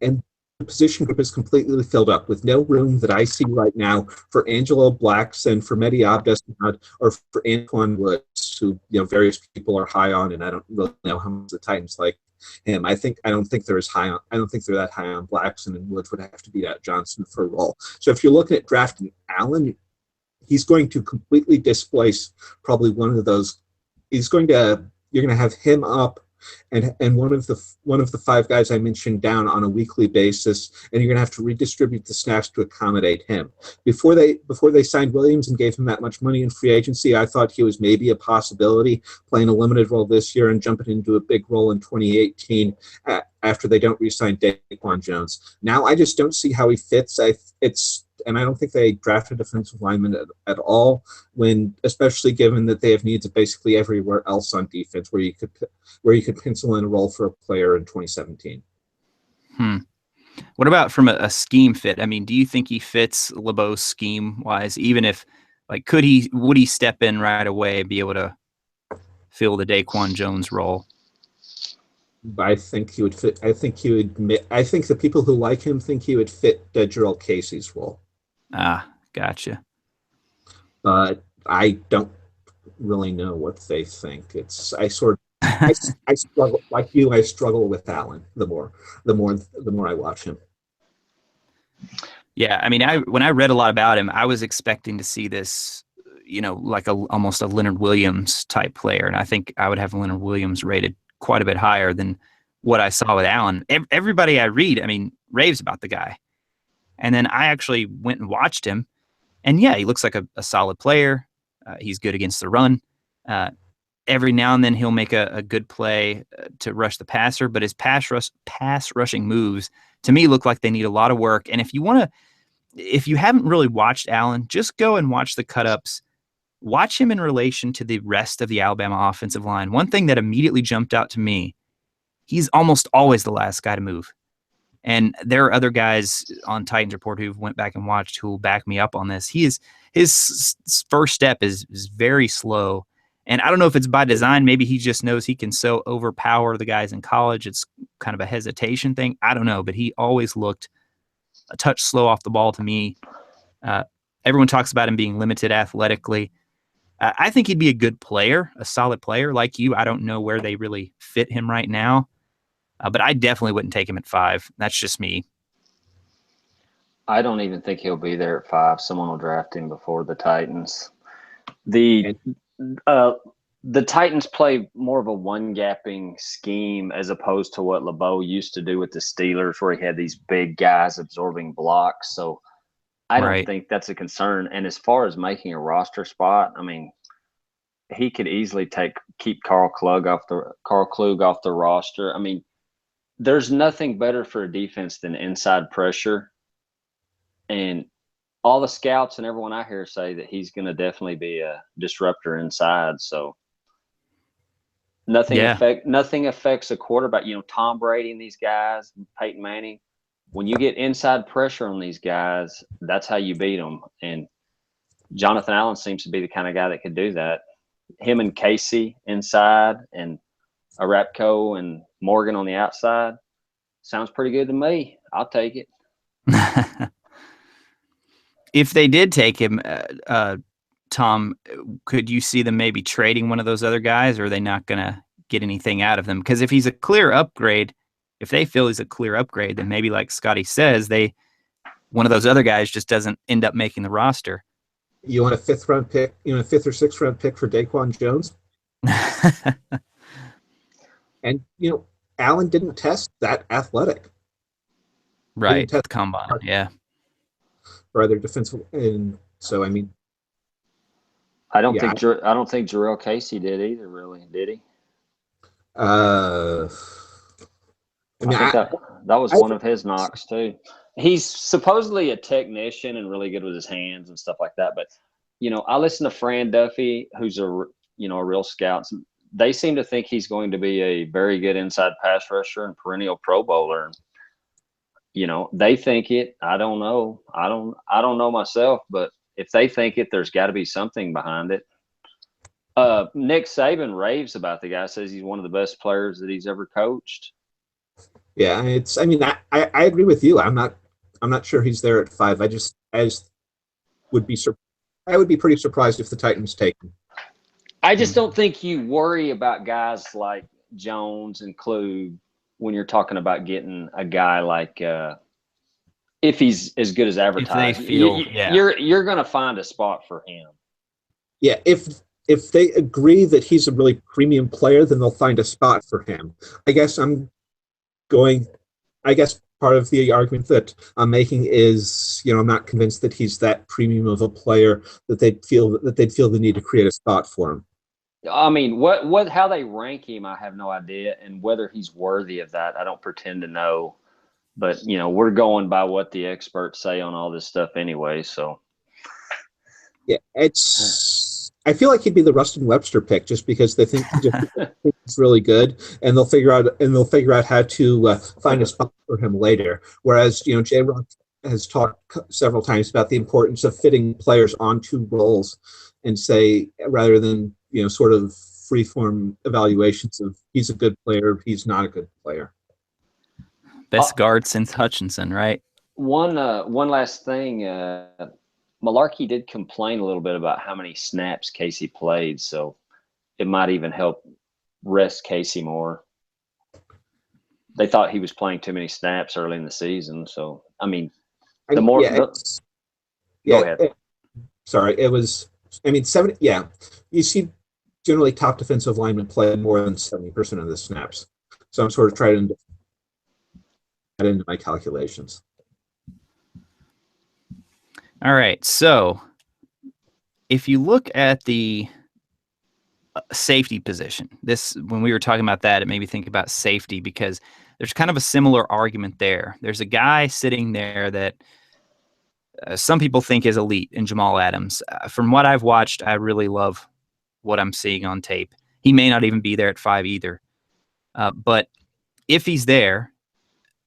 S3: position group is completely filled up with no room that I see right now for Angelo Blackson, for Mehdi Abdessamad, or for Antoine Woods, who various people are high on, and I don't really know how much the Titans like him. I don't think they're that high on Blackson, and Woods would have to beat out Johnson for a role. So if you're looking at drafting Allen, he's going to completely displace probably one of those. You're going to have him up and one of the five guys I mentioned down on a weekly basis, and you're going to have to redistribute the snaps to accommodate him. Before they signed Williams and gave him that much money in free agency, I thought he was maybe a possibility, playing a limited role this year and jumping into a big role in 2018 after they don't re-sign Daquan Jones. Now I just don't see how he fits. And I don't think they drafted defensive linemen at all, especially given that they have needs basically everywhere else on defense, where you could pencil in a role for a player in 2017.
S1: What about from a scheme fit? I mean, do you think he fits LeBeau's scheme wise? Even if, would he step in right away and be able to fill the Daquan Jones role?
S3: I think he would fit. I think the people who like him think he would fit Jarrell Casey's role.
S1: Ah, gotcha.
S3: But I don't really know what they think. I struggle like you. I struggle with Allen the more I watch him.
S1: Yeah, I mean, when I read a lot about him, I was expecting to see this, like almost a Leonard Williams type player, and I think I would have Leonard Williams rated quite a bit higher than what I saw with Allen. Everybody I read, I mean, raves about the guy. And then I actually went and watched him. And yeah, he looks like a solid player. He's good against the run. Every now and then he'll make a good play to rush the passer, but his pass rushing moves to me look like they need a lot of work. And if you haven't really watched Allen, just go and watch the cut-ups. Watch him in relation to the rest of the Alabama offensive line. One thing that immediately jumped out to me, he's almost always the last guy to move. And there are other guys on Titans Report who went back and watched who will back me up on this. His first step is very slow. And I don't know if it's by design. Maybe he just knows he can so overpower the guys in college. It's kind of a hesitation thing. I don't know. But he always looked a touch slow off the ball to me. Everyone talks about him being limited athletically. I think he'd be a good player, a solid player like you. I don't know where they really fit him right now. But I definitely wouldn't take him at 5. That's just me.
S2: I don't even think he'll be there at 5. Someone will draft him before the Titans. The Titans play more of a one-gapping scheme as opposed to what LeBeau used to do with the Steelers, where he had these big guys absorbing blocks. So I don't think that's a concern. And as far as making a roster spot, I mean, he could easily keep Carl Klug off the roster. I mean, there's nothing better for a defense than inside pressure. And all the scouts and everyone I hear say that he's going to definitely be a disruptor inside. So nothing affects a quarterback. Tom Brady and these guys, Peyton Manning, when you get inside pressure on these guys, that's how you beat them. And Jonathan Allen seems to be the kind of guy that could do that. Him and Casey inside and Arapko and Morgan on the outside sounds pretty good to me. I'll take it.
S1: If they did take him, Tom, could you see them maybe trading one of those other guys, or are they not going to get anything out of them? Because if he's a clear upgrade, if they feel he's a clear upgrade, then maybe like Scotty says, one of those other guys just doesn't end up making the roster.
S3: You want a 5th round pick, a 5th or 6th round pick for Daquan Jones? And, Allen didn't test that athletic.
S1: Right. Test combine. Yeah.
S3: For other defensive. And so, I mean.
S2: I don't think Jarrell Casey did either, really. Did he?
S3: Uh, I
S2: I
S3: mean,
S2: think that was
S3: I
S2: one of his knocks too. He's supposedly a technician and really good with his hands and stuff like that. But I listen to Fran Duffy, who's a real scout. They seem to think he's going to be a very good inside pass rusher and perennial Pro Bowler. They think it. I don't know. I don't know myself, but if they think it, there's got to be something behind it. Nick Saban raves about the guy. Says he's one of the best players that he's ever coached.
S3: yeah, I mean, I agree with you. I'm not sure he's there at 5. I would be I would be pretty surprised if the Titans take him.
S2: I just don't think you worry about guys like Jones and Klug when you're talking about getting a guy like if he's as good as advertised.
S1: If they feel,
S2: you're going to find a spot for him.
S3: Yeah, if they agree that he's a really premium player, then they'll find a spot for him. I guess part of the argument that I'm making is, I'm not convinced that he's that premium of a player that they'd feel the need to create a spot for him.
S2: I mean, how they rank him, I have no idea, and whether he's worthy of that, I don't pretend to know. But we're going by what the experts say on all this stuff anyway. So
S3: yeah, I feel like he'd be the Rustin Webster pick just because they think he's really good, and they'll figure out how to find a spot for him later. Whereas J-Rock has talked several times about the importance of fitting players onto roles, and say rather than sort of freeform evaluations of he's a good player, he's not a good player.
S1: Best guard since Hutchinson, right?
S2: One last thing. Malarkey did complain a little bit about how many snaps Casey played, so it might even help rest Casey more. They thought he was playing too many snaps early in the season, so I mean, go ahead.
S3: Sorry, it was. I mean, 70. Yeah, you see, generally top defensive linemen play more than 70% of the snaps, so I'm sort of trying to add into my calculations.
S1: All right, so if you look at the safety position, when we were talking about that, it made me think about safety because there's kind of a similar argument there. There's a guy sitting there that some people think is elite in Jamal Adams. From what I've watched, I really love what I'm seeing on tape. He may not even be there at 5 either. But if he's there,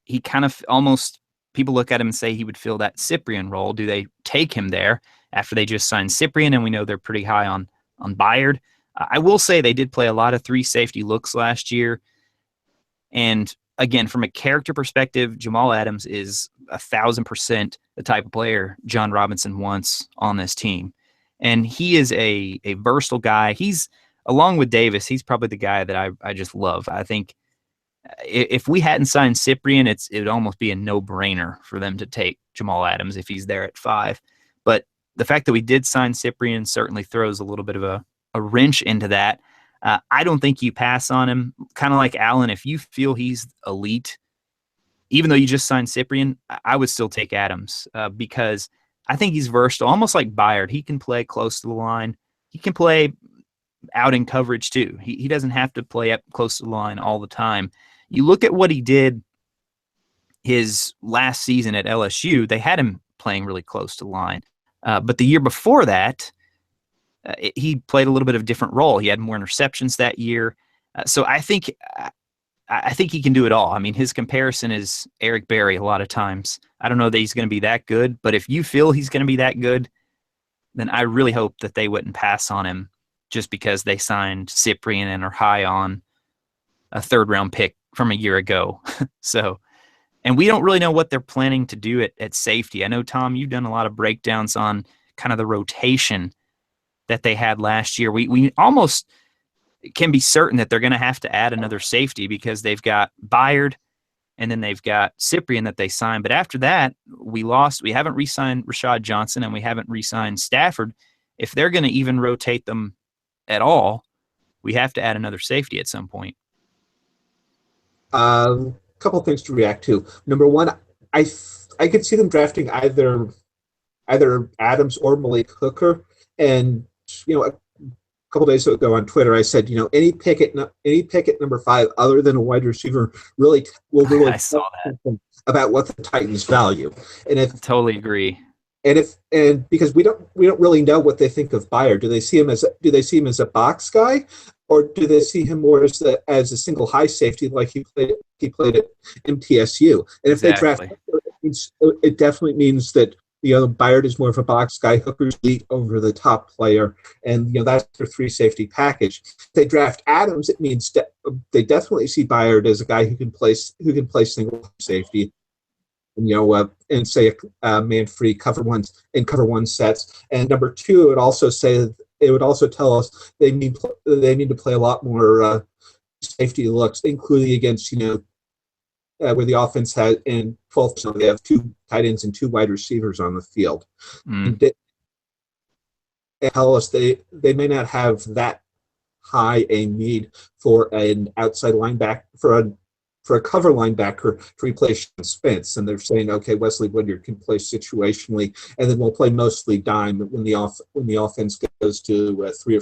S1: he kind of almost, people look at him and say he would fill that Cyprien role. Do they take him there after they just signed Cyprien? And we know they're pretty high on Byard. I will say they did play a lot of 3 safety looks last year. And again, from a character perspective, Jamal Adams is 1,000% the type of player John Robinson wants on this team. And he is a versatile guy. He's, along with Davis, he's probably the guy that I just love. I think if we hadn't signed Cyprien, it would almost be a no-brainer for them to take Jamal Adams if he's there at 5. But the fact that we did sign Cyprien certainly throws a little bit of a wrench into that. I don't think you pass on him. Kind of like Allen, if you feel he's elite, even though you just signed Cyprien, I would still take Adams because I think he's versatile, almost like Byard. He can play close to the line. He can play out in coverage too. He doesn't have to play up close to the line all the time. You look at what he did his last season at LSU, they had him playing really close to the line. But the year before that, he played a little bit of a different role. He had more interceptions that year. So I think he can do it all. I mean, his comparison is Eric Berry a lot of times. I don't know that he's going to be that good, but if you feel he's going to be that good, then I really hope that they wouldn't pass on him just because they signed Cyprien and are high on a 3rd-round pick from a year ago. So, and we don't really know what they're planning to do at safety. I know, Tom, you've done a lot of breakdowns on kind of the rotation that they had last year. We almost can be certain that they're going to have to add another safety because they've got Byard and then they've got Cyprien that they signed. But after that, we haven't re-signed Rashad Johnson and we haven't re-signed Stafford. If they're going to even rotate them at all, we have to add another safety at some point.
S3: Couple things to react to. Number one, I could see them drafting either Adams or Malik Hooker, and couple days ago on Twitter, I said, any pick at number 5 other than a wide receiver will really
S1: I saw that.
S3: about what the Titans value. And
S1: I totally agree.
S3: And because we don't really know what they think of Byer. Do they see him as a box guy, or do they see him more as a single high safety like he played at MTSU? And if they draft, it definitely means that Byard is more of a box guy, Hooker's elite over the top player, and that's their 3 safety package. If they draft Adams, it means they definitely see Byard as a guy who can play single safety, and say man free cover one sets. And number 2, it would also tell us they need to play a lot more safety looks, including against where the offense has in 12%, they have 2 tight ends and 2 wide receivers on the field. And they tell us they may not have that high a need for an outside linebacker, for a cover linebacker to replace Sean Spence. And they're saying, okay, Wesley Woodyard can play situationally, and then we'll play mostly dime when the offense goes to 3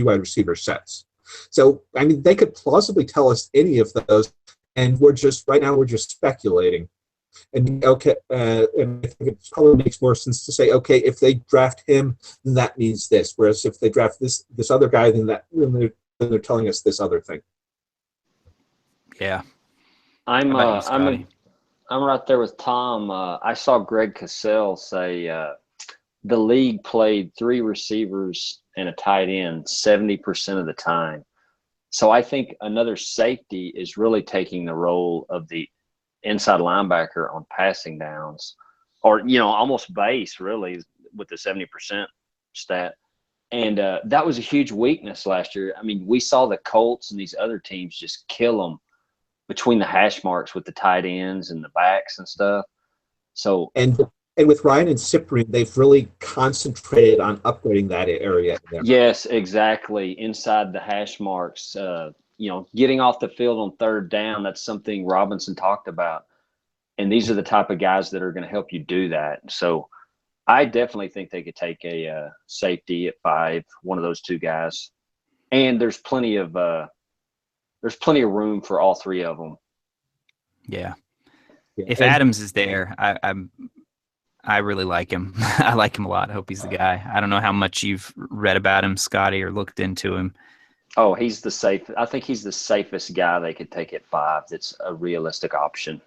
S3: wide receiver sets. So, I mean, they could plausibly tell us any of those, and we're just speculating. And and I think it probably makes more sense to say, okay, if they draft him, then that means this. Whereas if they draft this other guy, then they're telling us this other thing.
S1: Yeah,
S2: I'm right there with Tom. I saw Greg Cassell say the league played 3 receivers and a tight end 70% of the time. So I think another safety is really taking the role of the inside linebacker on passing downs, or almost base really with the 70% stat. And that was a huge weakness last year. I mean, we saw the Colts and these other teams just kill them between the hash marks with the tight ends and the backs and stuff. So
S3: and with Ryan and Cyprian, they've really concentrated on upgrading that area.
S2: Yes, exactly. Inside the hash marks, getting off the field on 3rd down, that's something Robinson talked about. And these are the type of guys that are going to help you do that. So I definitely think they could take a safety at 5, one of those 2 guys. And there's plenty of room for all 3 of them.
S1: Yeah. If Adams is there, I really like him. I like him a lot. I hope he's the guy. I don't know how much you've read about him, Scotty, or looked into him.
S2: Oh, I think he's the safest guy they could take at 5. That's a realistic option.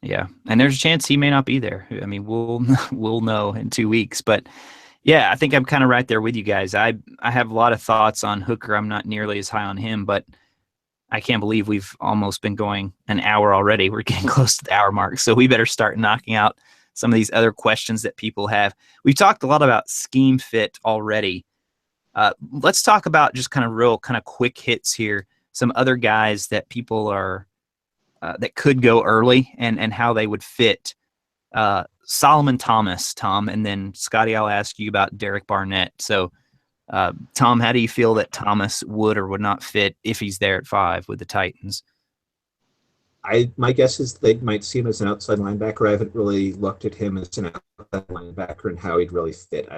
S1: Yeah, and there's a chance he may not be there. I mean, we'll know in 2 weeks. But yeah, I think I'm kind of right there with you guys. I have a lot of thoughts on Hooker. I'm not nearly as high on him, but I can't believe we've almost been going an hour already. We're getting close to the hour mark, so we better start knocking out some of these other questions that people have. We've talked a lot about scheme fit already. Let's talk about just kind of quick hits here. Some other guys that people are that could go early and how they would fit. Solomon Thomas, Tom, and then Scotty, I'll ask you about Derek Barnett. So, Tom, how do you feel that Thomas would or would not fit if he's there at 5 with the Titans?
S3: My guess is they might see him as an outside linebacker. I haven't really looked at him as an outside linebacker and how he'd really fit.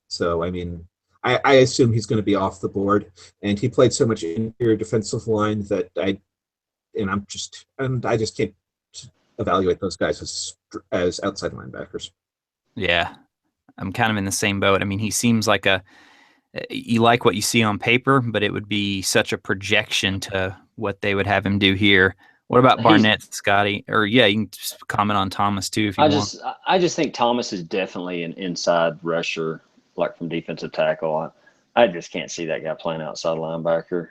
S3: So, I mean, I assume he's going to be off the board, and he played so much interior defensive line that I just can't evaluate those guys as outside linebackers.
S1: Yeah, I'm kind of in the same boat. I mean, he seems like you like what you see on paper, but it would be such a projection to what they would have him do here. What about Barnett, Scotty? Or yeah, you can just comment on Thomas too if you want.
S2: I just think Thomas is definitely an inside rusher, like from defensive tackle. I just can't see that guy playing outside linebacker.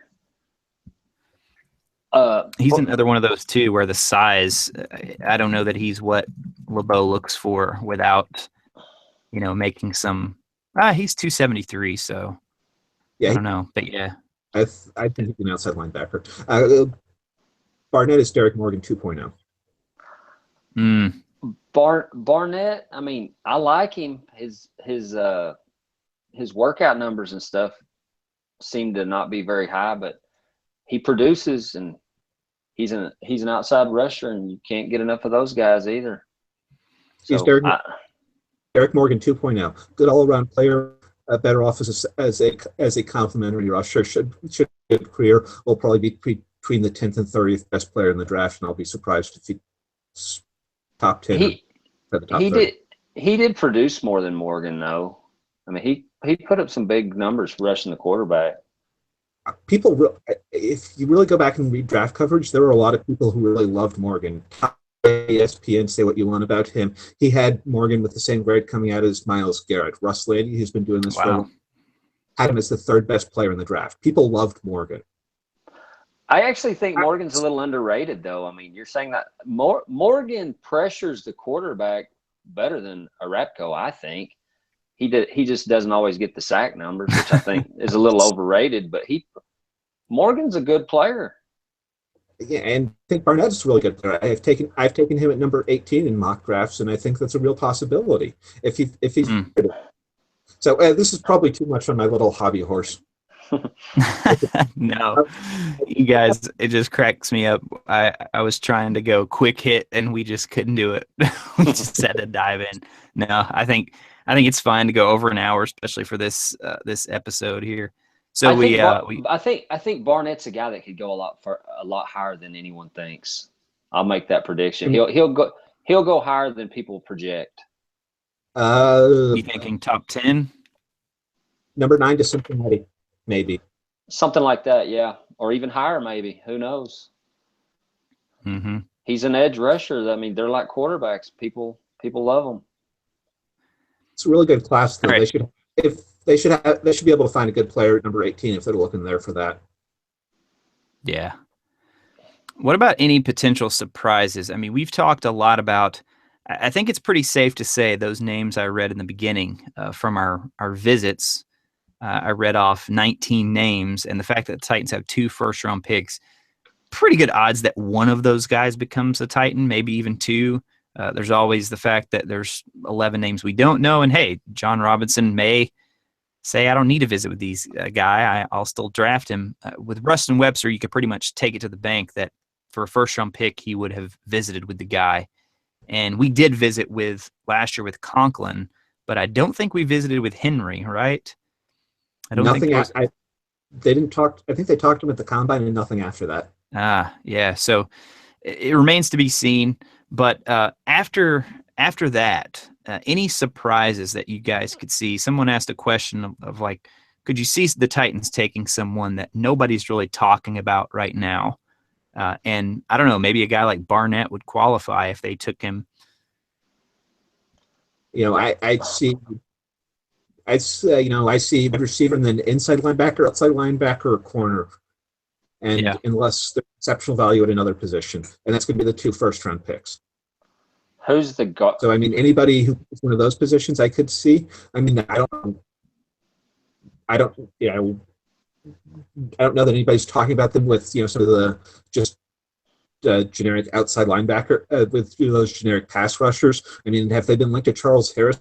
S1: He's another one of those too, where the size, I don't know that he's what LeBeau looks for without, making some. He's 273, so yeah, I don't know, but yeah,
S3: I think he's an outside linebacker. Barnett is Derek Morgan 2.0.
S2: Barnett, I mean, I like him. His workout numbers and stuff seem to not be very high, but he produces, and he's an outside rusher, and you can't get enough of those guys either.
S3: He's Derek Morgan 2.0. Good all-around player, better off as a complimentary rusher. Should career will probably be between the 10th and 30th best player in the draft, and I'll be surprised if he's top 10
S2: He
S3: or the top
S2: he
S3: 30.
S2: did produce more than Morgan though. I mean, he put up some big numbers rushing the quarterback.
S3: If you really go back and read draft coverage, there were a lot of people who really loved Morgan. ESPN, say what you want about him. He had Morgan with the same grade coming out as Myles Garrett. Russ Lady, who's been doing this for a while, had him as the third best player in the draft. People loved Morgan.
S2: I actually think Morgan's a little underrated, though. I mean, you're saying that Morgan pressures the quarterback better than Arepko, I think. He just doesn't always get the sack numbers, which I think is a little overrated. But Morgan's a good player.
S3: Yeah, and I think Barnett's a really good player. I've taken him at number 18 in mock drafts, and I think that's a real possibility if he's. So this is probably too much on my little hobby horse.
S1: No, you guys, it just cracks me up. I was trying to go quick hit, and we just couldn't do it. We just had to dive in. No, I think it's fine to go over an hour, especially for this episode here. So
S2: I think Barnett's a guy that could go a lot higher than anyone thinks. I'll make that prediction. He'll go higher than people project.
S1: You thinking top 10?
S3: Number 9 to Cincinnati, maybe.
S2: Something like that, yeah, or even higher, maybe. Who knows?
S1: Mm-hmm.
S2: He's an edge rusher. I mean, they're like quarterbacks. People love them.
S3: It's a really good class, though.
S1: Right.
S3: They should be able to find a good player at number 18 if they're looking there for that.
S1: Yeah. What about any potential surprises? I mean, we've talked a lot about. I think it's pretty safe to say those names I read in the beginning from our visits. I read off 19 names, and the fact that the Titans have 2 first-round picks, pretty good odds that one of those guys becomes a Titan, maybe even 2. There's always the fact that there's 11 names we don't know, and hey, John Robinson may say, I don't need to visit with these I'll still draft him. With Rustin Webster, you could pretty much take it to the bank that for a first-round pick, he would have visited with the guy. And we did visit with last year with Conklin, but I don't think we visited with Henry, right? I don't think
S3: they didn't talk. I think they talked to him at the combine and nothing after that.
S1: Yeah. So it remains to be seen. But after that, any surprises that you guys could see? Someone asked a question of like, could you see the Titans taking someone that nobody's really talking about right now? And I don't know, maybe a guy like Barnett would qualify if they took him.
S3: I see wide receiver and then inside linebacker, outside linebacker, or corner. And unless there's exceptional value at another position. And that's going to be the 2 first-round picks.
S2: Who's the guy?
S3: So, I mean, anybody who's one of those positions I could see. I mean, I don't know that anybody's talking about them with, some of the just generic outside linebacker with those generic pass rushers. I mean, have they been linked to Charles Harris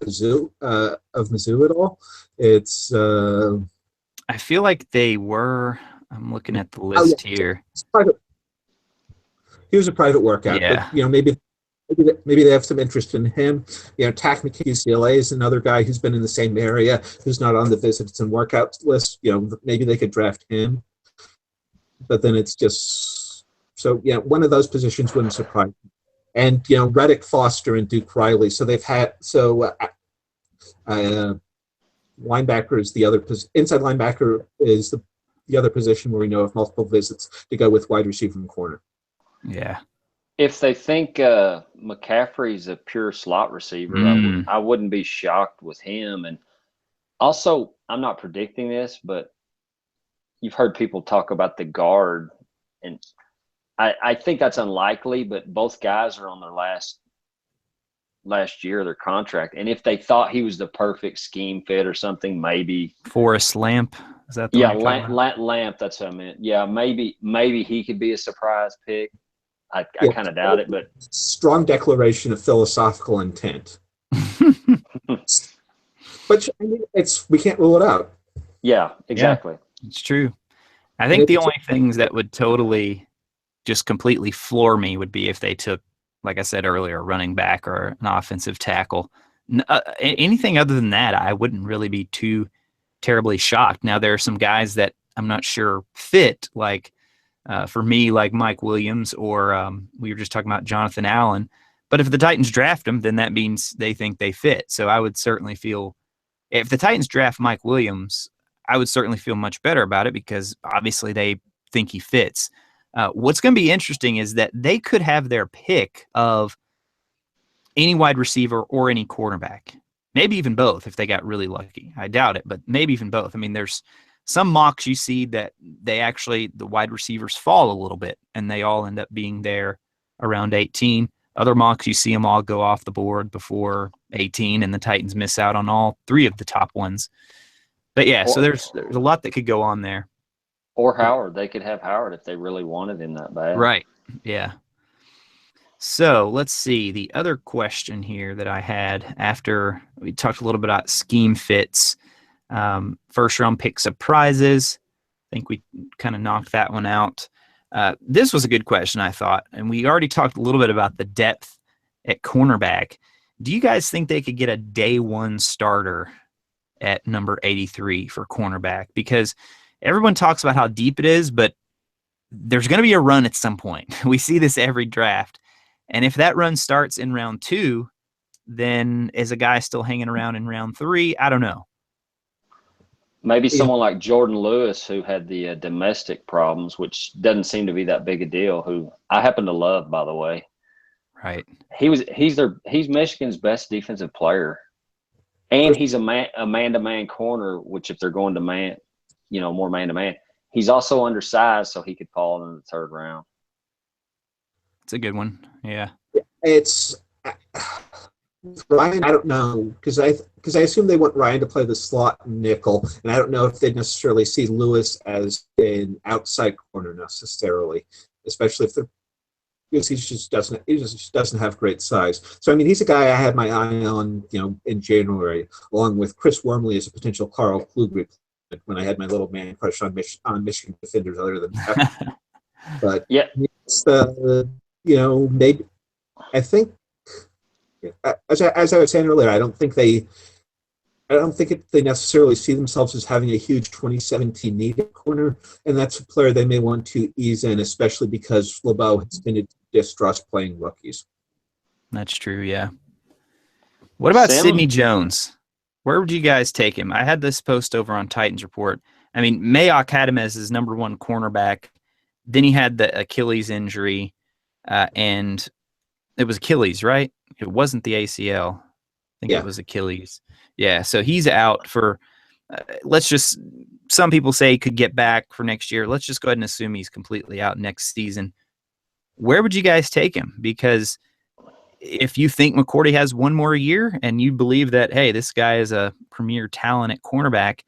S3: of Mizzou at all? It's.
S1: I feel like they were. I'm looking at the list here.
S3: He was a private workout.
S1: Yeah.
S3: But, maybe they have some interest in him. Tack McCulley is another guy who's been in the same area, who's not on the visits and workouts list. Maybe they could draft him. But then it's just so one of those positions wouldn't surprise me. And Reddick, Foster, and Duke Riley. So they've had linebacker is the other inside linebacker is the other position where we know of multiple visits to go with wide receiver and corner.
S1: Yeah.
S2: If they think McCaffrey's a pure slot receiver, I wouldn't be shocked with him. And also, I'm not predicting this, but you've heard people talk about the guard, and I think that's unlikely. But both guys are on their last year of their contract, and if they thought he was the perfect scheme fit or something, maybe
S1: Forrest Lamp. Is that the
S2: Lamp? That's what I meant. Yeah, maybe he could be a surprise pick. I kind of doubt it, but
S3: strong declaration of philosophical intent. But I mean, we can't rule it out.
S2: Yeah, exactly.
S1: Yeah, it's true. I think the only things that would totally just completely floor me would be if they took, like I said earlier, a running back or an offensive tackle. Anything other than that, I wouldn't really be too terribly shocked. Now there are some guys that I'm not sure fit, like for me, like Mike Williams, or we were just talking about Jonathan Allen. But if the Titans draft him, then that means they think they fit. So I would certainly feel, if the Titans draft Mike Williams, I would certainly feel much better about it because obviously they think he fits. What's going to be interesting is that they could have their pick of any wide receiver or any quarterback, maybe even both if they got really lucky. I doubt it, but maybe even both. I mean, there's some mocks you see that the wide receivers fall a little bit and they all end up being there around 18. Other mocks, you see them all go off the board before 18, and the Titans miss out on all three of the top ones. But yeah, so there's a lot that could go on there.
S2: Or Howard. They could have Howard if they really wanted him that bad.
S1: Right. Yeah. So let's see. The other question here that I had after we talked a little bit about scheme fits, first round pick surprises. I think we kind of knocked that one out. This was a good question, I thought, and we already talked a little bit about the depth at cornerback. Do you guys think they could get a day one starter at number 83 for cornerback? Because everyone talks about how deep it is, but there's going to be a run at some point. We see this every draft. And if that run starts in round 2, then is a guy still hanging around in round 3? I don't know.
S2: Maybe someone like Jordan Lewis, who had the domestic problems, which doesn't seem to be that big a deal, who I happen to love, by the way.
S1: Right.
S2: He's Michigan's best defensive player. And he's a man-to-man corner, which if they're going to man, more man-to-man, he's also undersized, so he could fall in the 3rd round.
S1: It's a good one. Yeah.
S3: It's Ryan. I don't know because I assume they want Ryan to play the slot nickel, and I don't know if they necessarily see Lewis as an outside corner necessarily, especially if because he just doesn't have great size. So I mean, he's a guy I had my eye on, in January, along with Chris Wormley as a potential Carl Kluge when I had my little man crush on Michigan defenders other than that. But
S2: yeah,
S3: it's maybe I think as I was saying earlier, I don't think they necessarily see themselves as having a huge 2017 need at corner, and that's a player they may want to ease in, especially because LeBeau has been a distrust playing rookies.
S1: That's true, yeah. What about Sidney Jones? Where would you guys take him? I had this post over on Titans Report. I mean, Mayock had him as his number 1 cornerback. Then he had the Achilles injury, and it was Achilles, right? It wasn't the ACL. I think it was Achilles. Yeah, so he's out for some people say he could get back for next year. Let's just go ahead and assume he's completely out next season. Where would you guys take him? Because if you think McCourty has one more year and you believe that, hey, this guy is a premier talent at cornerback,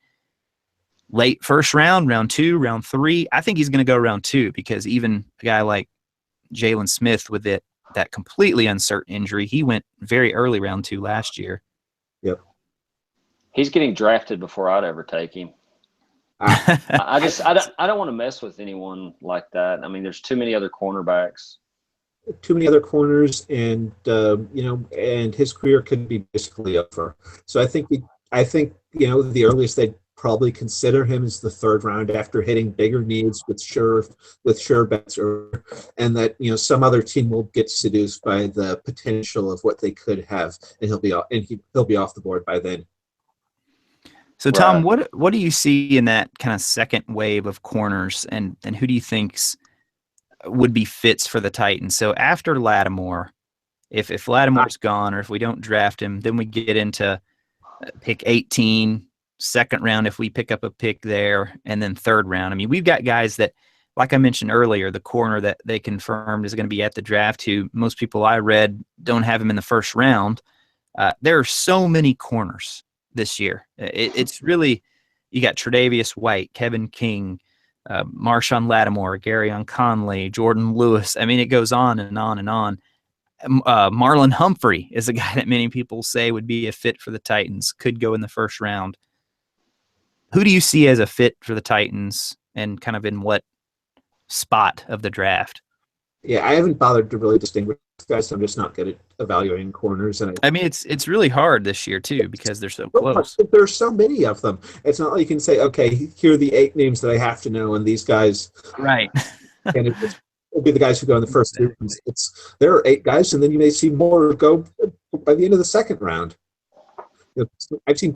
S1: late first round, round 2, round 3, I think he's going to go round 2 because even a guy like Jalen Smith with that completely uncertain injury, he went very early round 2 last year.
S3: Yep.
S2: He's getting drafted before I'd ever take him. I don't want to mess with anyone like that. I mean, there's too many other cornerbacks.
S3: Too many other corners, and and his career could be basically over. So I think the earliest they'd probably consider him is the 3rd round after hitting bigger needs with sure bets, and that some other team will get seduced by the potential of what they could have, and he'll be off the board by then.
S1: So Tom, what do you see in that kind of second wave of corners, and who do you think's would be fits for the Titans? So after Lattimore, if Lattimore's gone or if we don't draft him, then we get into pick 18, 2nd round if we pick up a pick there, and then 3rd round. I mean, we've got guys that, like I mentioned earlier, the corner that they confirmed is going to be at the draft, who most people I read don't have him in the 1st round. There are so many corners this year. It's really, you got Tre'Davious White, Kevin King, Marshawn Lattimore, Garyon Conley, Jordan Lewis. I mean, it goes on and on and on. Marlon Humphrey is a guy that many people say would be a fit for the Titans, could go in the 1st round. Who do you see as a fit for the Titans, and kind of in what spot of the draft?
S3: Yeah, I haven't bothered to really distinguish guys. So I'm just not good at evaluating corners, and
S1: I mean, it's really hard this year too because they're so close.
S3: there's so many of them. It's not like you can say, okay, here are the 8 names that I have to know, and these guys,
S1: Right.
S3: and it'll be the guys who go in the first 3 rounds. There are 8 guys, and then you may see more go by the end of the second round. I've seen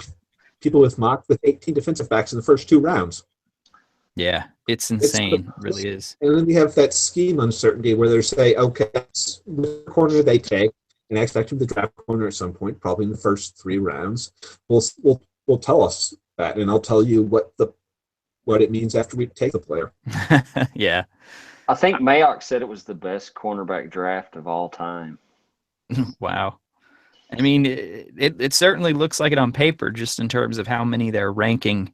S3: people with mock with 18 defensive backs in the first 2 rounds.
S1: Yeah, it's insane. It really is.
S3: And then you have that scheme uncertainty where they say, okay, the corner they take, and I expect him to draft corner at some point, probably in the first 3 rounds. Will tell us that, and I'll tell you what it means after we take the player.
S1: Yeah.
S2: I think Mayock said it was the best cornerback draft of all time.
S1: Wow. I mean, it certainly looks like it on paper, just in terms of how many they're ranking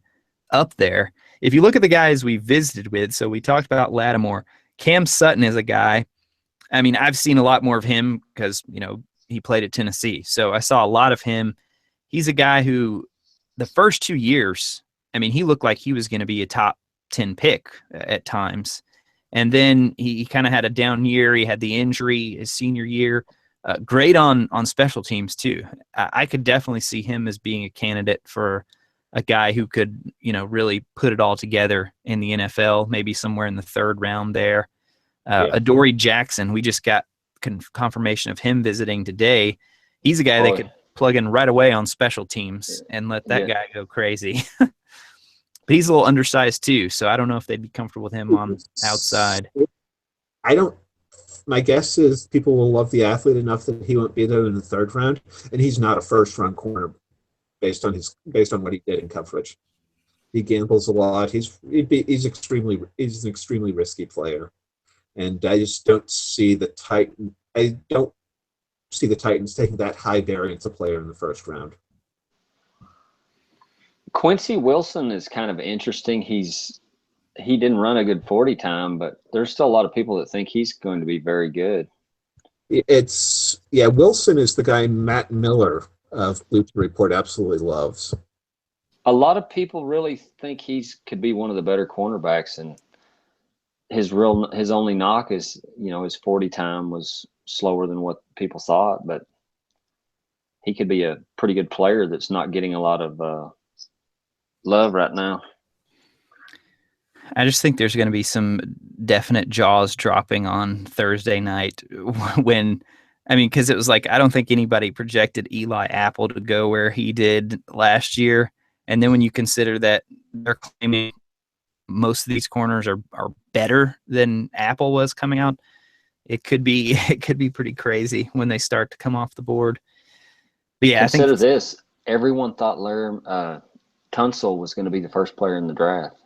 S1: up there. If you look at the guys we visited with, so we talked about Lattimore. Cam Sutton is a guy. I mean, I've seen a lot more of him because, he played at Tennessee. So I saw a lot of him. He's a guy who the first 2 years, I mean, he looked like he was going to be a top 10 pick at times. And then he kind of had a down year. He had the injury his senior year. Great on special teams too. I could definitely see him as being a candidate for a guy who could, really put it all together in the NFL, maybe somewhere in the 3rd round there. Adoree Jackson, we just got confirmation of him visiting today. He's a guy they could plug in right away on special teams and let that guy go crazy. But he's a little undersized too, so I don't know if they'd be comfortable with him on outside.
S3: My guess is people will love the athlete enough that he won't be there in the 3rd round, and he's not a first-round corner based on what he did in coverage. He gambles a lot. He's an extremely risky player, and I just don't see the Titans taking that high variance of player in the 1st round.
S2: Quincy Wilson is kind of interesting. He didn't run a good 40 time, but there's still a lot of people that think he's going to be very good.
S3: Wilson is the guy Matt Miller of Bleacher Report absolutely loves.
S2: A lot of people really think could be one of the better cornerbacks, and his only knock is, his 40 time was slower than what people thought, but he could be a pretty good player that's not getting a lot of love right now.
S1: I just think there's going to be some definite jaws dropping on Thursday night because it was like, I don't think anybody projected Eli Apple to go where he did last year. And then when you consider that they're claiming most of these corners are better than Apple was coming out, it could be pretty crazy when they start to come off the board. But yeah,
S2: consider this. Everyone thought Larry Tunsil was going to be the first player in the draft.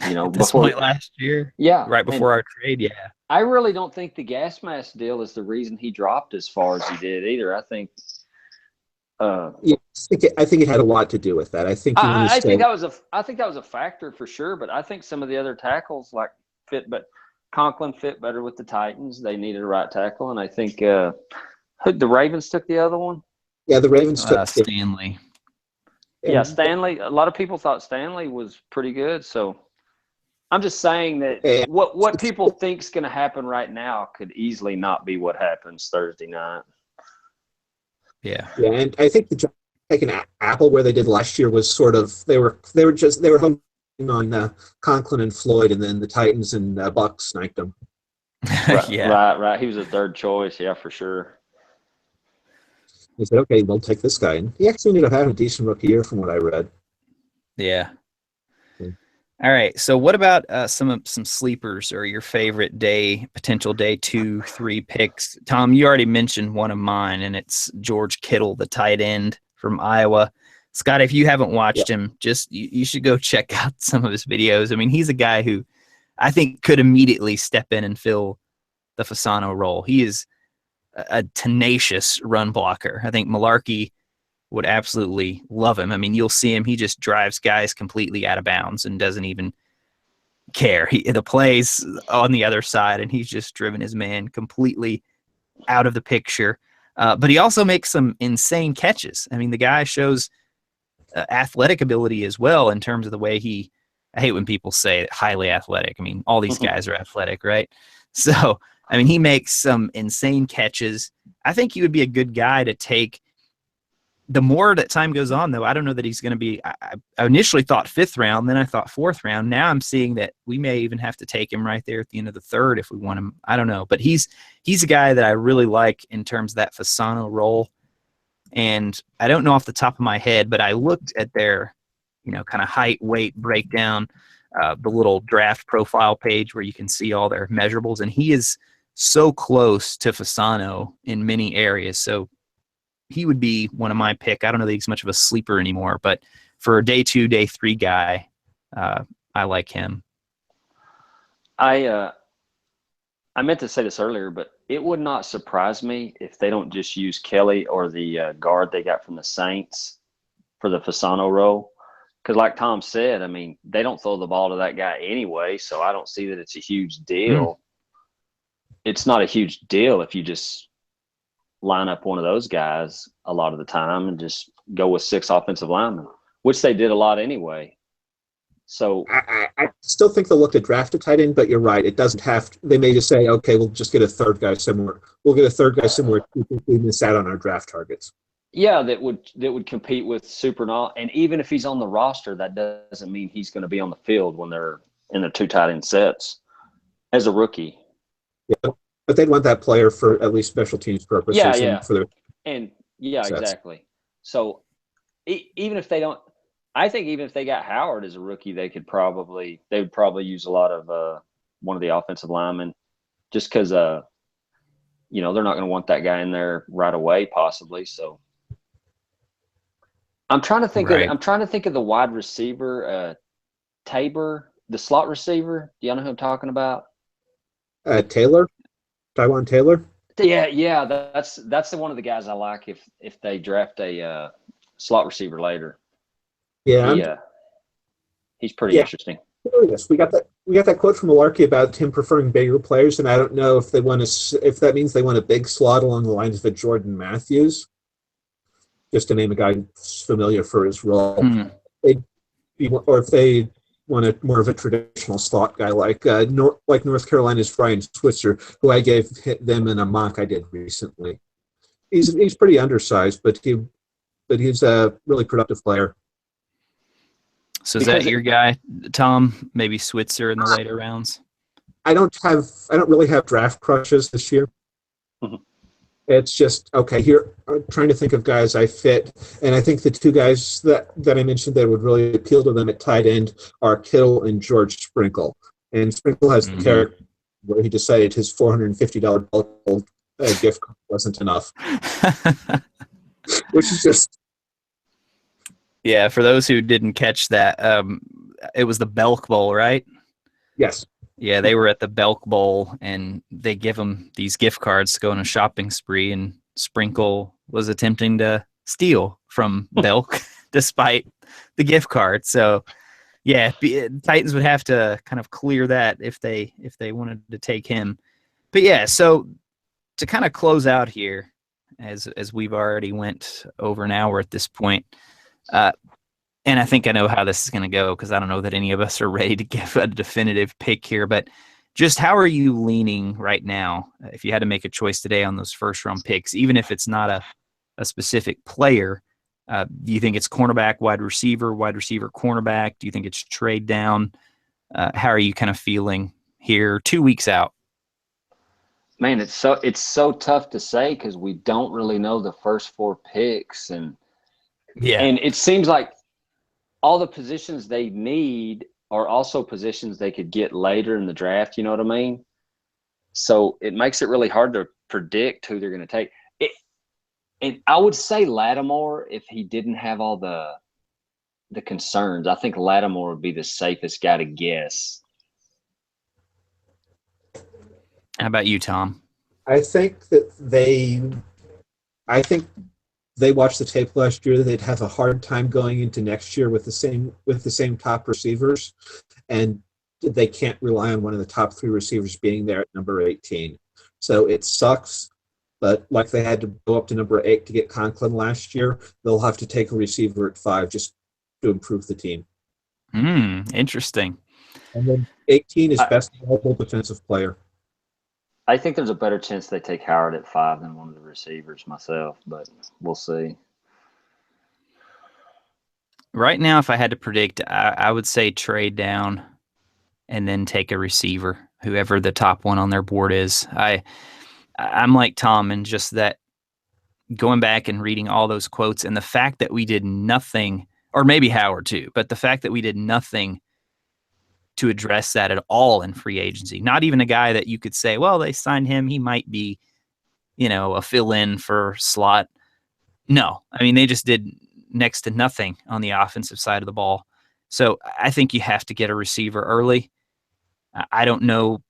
S1: At this point last year, right before our trade,
S2: I really don't think the gas mask deal is the reason he dropped as far as he did either. I think,
S3: I think it had a lot to do with that. I think
S2: that was a factor for sure. But I think some of the other tackles Conklin fit better with the Titans. They needed a right tackle, and I think the Ravens took the other one.
S3: Yeah, the Ravens took
S1: Stanley.
S2: Yeah, Stanley. A lot of people thought Stanley was pretty good, so. I'm just saying that what people think is going to happen right now could easily not be what happens Thursday night.
S3: Yeah, and I think the like an Apple where they did last year was sort of they were hung on Conklin and Floyd, and then the Titans and Bucks sniped them.
S2: Right. He was a 3rd choice, for sure.
S3: They said, okay, we'll take this guy, and he actually ended up having a decent rookie year from what I read.
S1: Yeah. All right. So what about some sleepers or your favorite potential day 2, 3 picks? Tom, you already mentioned one of mine, and it's George Kittle, the tight end from Iowa. Scott, if you haven't watched him, just you should go check out some of his videos. I mean, he's a guy who I think could immediately step in and fill the Fasano role. He is a tenacious run blocker. I think Malarkey would absolutely love him. I mean, you'll see him. He just drives guys completely out of bounds and doesn't even care. The play's on the other side, and he's just driven his man completely out of the picture. But he also makes some insane catches. I mean, the guy shows athletic ability as well in terms of the way I hate when people say highly athletic. I mean, all these guys are athletic, right? So I mean, he makes some insane catches. I think he would be a good guy to take. The more that time goes on, though, I don't know that he's going to be. I initially thought 5th round, then I thought 4th round. Now I'm seeing that we may even have to take him right there at the end of the 3rd if we want him. I don't know, but he's a guy that I really like in terms of that Fasano role. And I don't know off the top of my head, but I looked at their, kind of height, weight breakdown, the little draft profile page where you can see all their measurables, and he is so close to Fasano in many areas. So he would be one of my pick. I don't know that he's much of a sleeper anymore, but for a day 2, day 3 guy, I like him.
S2: I meant to say this earlier, but it would not surprise me if they don't just use Kelly or the guard they got from the Saints for the Fasano role. Because like Tom said, I mean, they don't throw the ball to that guy anyway, so I don't see that it's a huge deal. It's not a huge deal if you just line up one of those guys a lot of the time and just go with 6 offensive linemen, which they did a lot anyway. So
S3: I still think they'll look to draft a tight end, but you're right. It doesn't have to. They may just say, okay, we'll just get a 3rd guy somewhere. We'll get a 3rd guy somewhere if we miss out on our draft targets.
S2: Yeah, that would compete with Super and all. And even if he's on the roster, that doesn't mean he's going to be on the field when they're in the 2 tight end sets as a rookie.
S3: Yeah, but they'd want that player for at least special teams purposes.
S2: Yeah.
S3: And
S2: sets. Exactly. So even if they don't, I think even if they got Howard as a rookie, they would probably use a lot of one of the offensive linemen, just because they're not going to want that guy in there right away, possibly. So I'm trying to think of the wide receiver, Tabor, the slot receiver. Do y'all know who I'm talking about?
S3: Taylor, Taiwan Taylor.
S2: Yeah, that's the one of the guys I like if they draft a slot receiver later.
S3: Yeah,
S2: he's pretty interesting.
S3: Yes, we got that quote from Malarkey about him preferring bigger players, and I don't know if if that means they want a big slot along the lines of a Jordan Matthews, just to name a guy who's familiar for his role. Or if they want more of a traditional slot guy like North Carolina's Brian Switzer, who I gave them in a mock I did recently. He's pretty undersized, but he's a really productive player.
S1: So is that your guy, Tom? Maybe Switzer in the later rounds?
S3: I don't really have draft crushes this year.
S2: Mm-hmm.
S3: It's just, okay, here I'm trying to think of guys I fit, and I think the 2 guys that I mentioned that would really appeal to them at tight end are Kittle and George Sprinkle. And Sprinkle has the character where he decided his $450 gift card wasn't enough. Which is just...
S1: Yeah, for those who didn't catch that, it was the Belk Bowl, right?
S3: Yes.
S1: Yeah, they were at the Belk Bowl, and they give them these gift cards to go on a shopping spree, and Sprinkle was attempting to steal from Belk despite the gift card. So, yeah, Titans would have to kind of clear that if they wanted to take him. But, yeah, so to kind of close out here, as we've already went over an hour at this point, and I think I know how this is going to go because I don't know that any of us are ready to give a definitive pick here, but just how are you leaning right now if you had to make a choice today on those first-round picks, even if it's not a specific player? Do you think it's cornerback, wide receiver, cornerback? Do you think it's trade down? How are you kind of feeling here 2 weeks out?
S2: Man, it's so tough to say because we don't really know the first 4 picks, and it seems like all the positions they need are also positions they could get later in the draft. You know what I mean? So it makes it really hard to predict who they're going to take. And I would say Lattimore if he didn't have all the concerns. I think Lattimore would be the safest guy to guess.
S1: How about you, Tom?
S3: I think they watched the tape last year. They'd have a hard time going into next year with the same top receivers, and they can't rely on one of the top 3 receivers being there at number 18. So it sucks, but like they had to go up to number 8 to get Conklin last year, they'll have to take a receiver at 5 just to improve the team.
S1: Interesting.
S3: And then 18 is best available defensive player.
S2: I think there's a better chance they take Howard at 5 than one of the receivers myself, but we'll see.
S1: Right now, if I had to predict, I would say trade down and then take a receiver, whoever the top one on their board is. I'm like Tom, and just that going back and reading all those quotes and the fact that we did nothing, or maybe Howard too, but the fact that we did nothing to address that at all in free agency. Not even a guy that you could say, well, they signed him, he might be, a fill-in for slot. No, I mean, they just did next to nothing on the offensive side of the ball. So I think you have to get a receiver early. I don't know.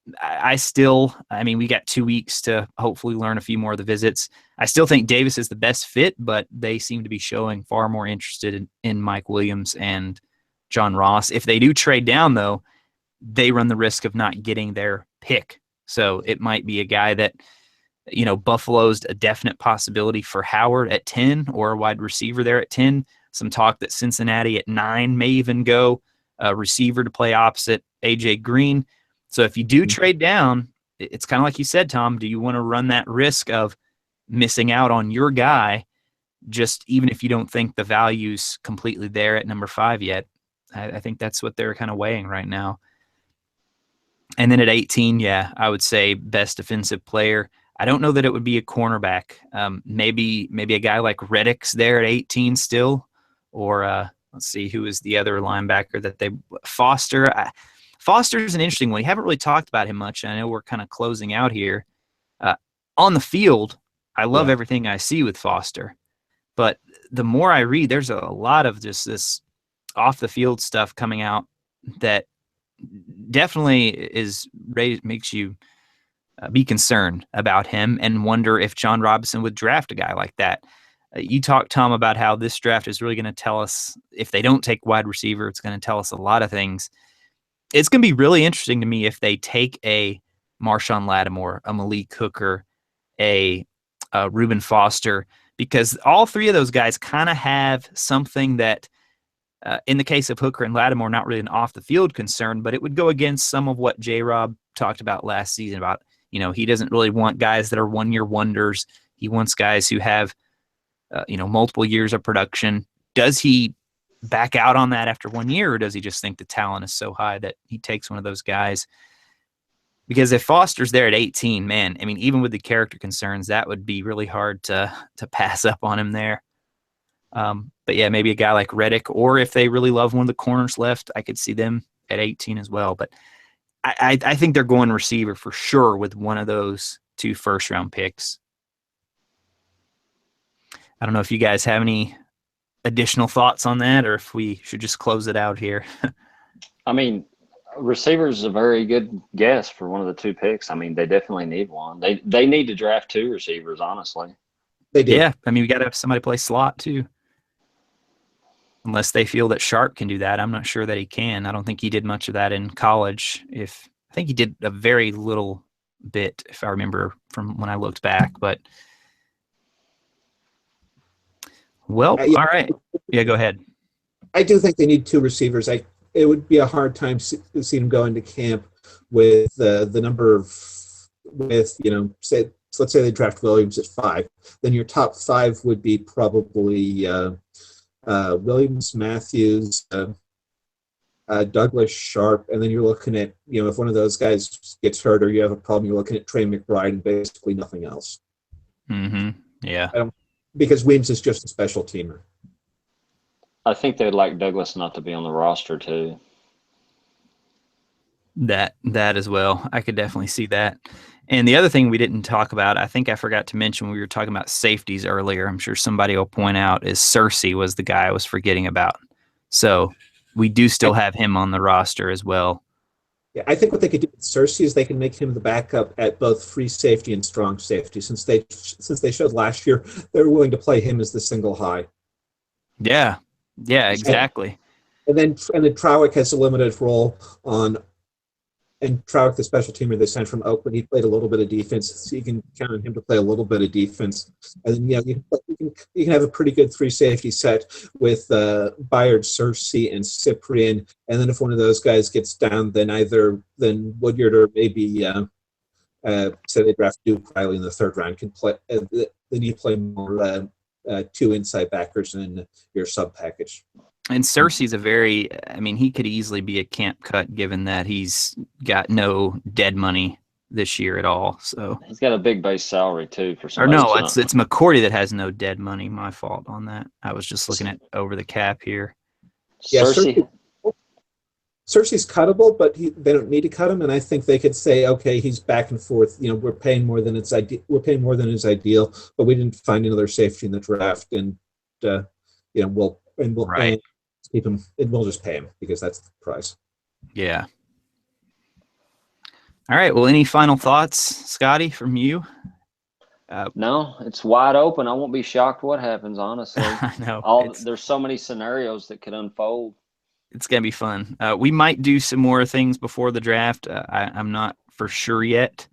S1: We got 2 weeks to hopefully learn a few more of the visits. I still think Davis is the best fit, but they seem to be showing far more interested in Mike Williams and John Ross. If they do trade down, though, they run the risk of not getting their pick. So it might be a guy that, Buffalo's a definite possibility for Howard at 10 or a wide receiver there at 10. Some talk that Cincinnati at 9 may even go a receiver to play opposite A.J. Green. So if you do trade down, it's kind of like you said, Tom, do you want to run that risk of missing out on your guy, just even if you don't think the value's completely there at number 5 yet? I think that's what they're kind of weighing right now. And then at 18, I would say best defensive player. I don't know that it would be a cornerback. Maybe a guy like Reddick's there at 18 still, or let's see, who is the other linebacker that they Foster. Foster's an interesting one. We haven't really talked about him much. I know we're kind of closing out here. On the field, I love everything I see with Foster, but the more I read, there's a lot of just this off the field stuff coming out that definitely makes you be concerned about him and wonder if John Robinson would draft a guy like that. You talked, Tom, about how this draft is really going to tell us, if they don't take wide receiver, it's going to tell us a lot of things. It's going to be really interesting to me if they take a Marshawn Lattimore, a Malik Hooker, a Reuben Foster, because all three of those guys kind of have something that, in the case of Hooker and Lattimore, not really an off-the-field concern, but it would go against some of what J-Rob talked about last season about, he doesn't really want guys that are one-year wonders. He wants guys who have, multiple years of production. Does he back out on that after 1 year, or does he just think the talent is so high that he takes one of those guys? Because if Foster's there at 18, man, even with the character concerns, that would be really hard to pass up on him there. But maybe a guy like Reddick, or if they really love one of the corners left, I could see them at 18 as well. But I think they're going receiver for sure with one of those 2 first-round picks. I don't know if you guys have any additional thoughts on that, or if we should just close it out here.
S2: Receiver is a very good guess for one of the 2 picks. They definitely need one. They need to draft 2 receivers, honestly.
S3: They do.
S1: Yeah, we got to have somebody play slot too. Unless they feel that Sharp can do that. I'm not sure that he can. I don't think he did much of that in college. I think he did a very little bit, if I remember from when I looked back. But, all right. Yeah, go ahead.
S3: I do think they need 2 receivers. It would be a hard time to see them go into camp with the number of, let's say they draft Williams at 5. Then your top 5 would be probably Williams, Matthews, Douglas, Sharp, and then you're looking at, if one of those guys gets hurt or you have a problem, you're looking at Trey McBride and basically nothing else.
S1: Mm-hmm. Yeah.
S3: Because Williams is just a special teamer.
S2: I think they'd like Douglas not to be on the roster too.
S1: That as well. I could definitely see that. And the other thing we didn't talk about, I think I forgot to mention when we were talking about safeties earlier, I'm sure somebody will point out, is Cersei was the guy I was forgetting about. So we do still have him on the roster as well.
S3: Yeah, I think what they could do with Cersei is they can make him the backup at both free safety and strong safety. Since they showed last year, they were willing to play him as the single high.
S1: Yeah, exactly.
S3: And then Trowick has a limited role on. And Trowick, the special teamer they signed from Oakland, he played a little bit of defense, so you can count on him to play a little bit of defense. And then, you can have a pretty good 3 safety set with Bayard, Cersei, and Cyprian. And then if one of those guys gets down, then Woodyard or maybe so they draft Duke Riley in the third round. Can play. They need to play more 2 inside backers in your sub package.
S1: And Cersei's he could easily be a camp cut given that he's got no dead money this year at all. So
S2: he's got a big base salary too for some.
S1: Or no, it's McCourty that has no dead money. My fault on that. I was just looking at over the cap here.
S3: Yeah, Cersei's cuttable, but they don't need to cut him, and I think they could say, okay, he's back and forth. We're paying more than it's We're paying more than is ideal, but we didn't find another safety in the draft, and we'll
S1: right.
S3: keep him. And we'll just pay him because that's the price.
S1: Yeah. All right. Well, any final thoughts, Scotty, from you?
S2: No, it's wide open. I won't be shocked what happens, honestly.
S1: I know.
S2: There's so many scenarios that could unfold.
S1: It's going to be fun. We might do some more things before the draft. I'm not for sure yet.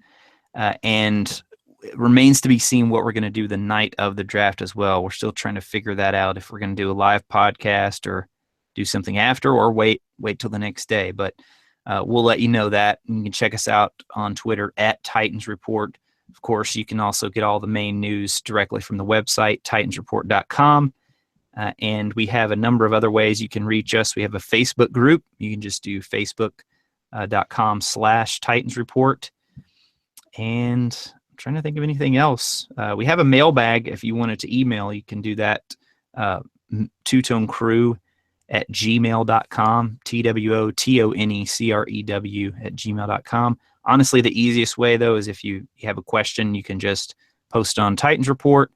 S1: And it remains to be seen what we're going to do the night of the draft as well. We're still trying to figure that out, if we're going to do a live podcast or do something after, or wait till the next day. But we'll let you know that. You can check us out on Twitter at Titans Report. Of course, you can also get all the main news directly from the website, titansreport.com. And we have a number of other ways you can reach us. We have a Facebook group. You can just do facebook.com/Titans Report. And I'm trying to think of anything else. We have a mailbag. If you wanted to email, you can do that. twotonecrew@gmail.com, TWOTONECREW@gmail.com. Honestly, the easiest way, though, is if you have a question, you can just post on Titans Report.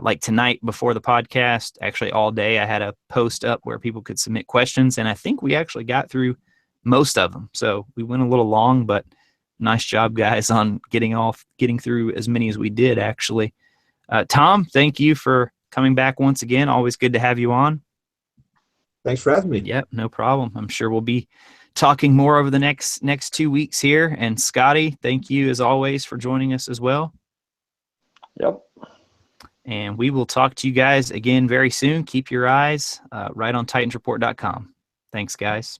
S1: Like tonight before the podcast, actually all day, I had a post up where people could submit questions, and I think we actually got through most of them. So we went a little long, but nice job, guys, on getting through as many as we did, actually. Tom, thank you for coming back once again. Always good to have you on.
S3: Thanks for having me.
S1: Yep, no problem. I'm sure we'll be talking more over the next 2 weeks here. And Scotty, thank you as always for joining us as well.
S2: Yep.
S1: And we will talk to you guys again very soon. Keep your eyes right on titansreport.com. Thanks, guys.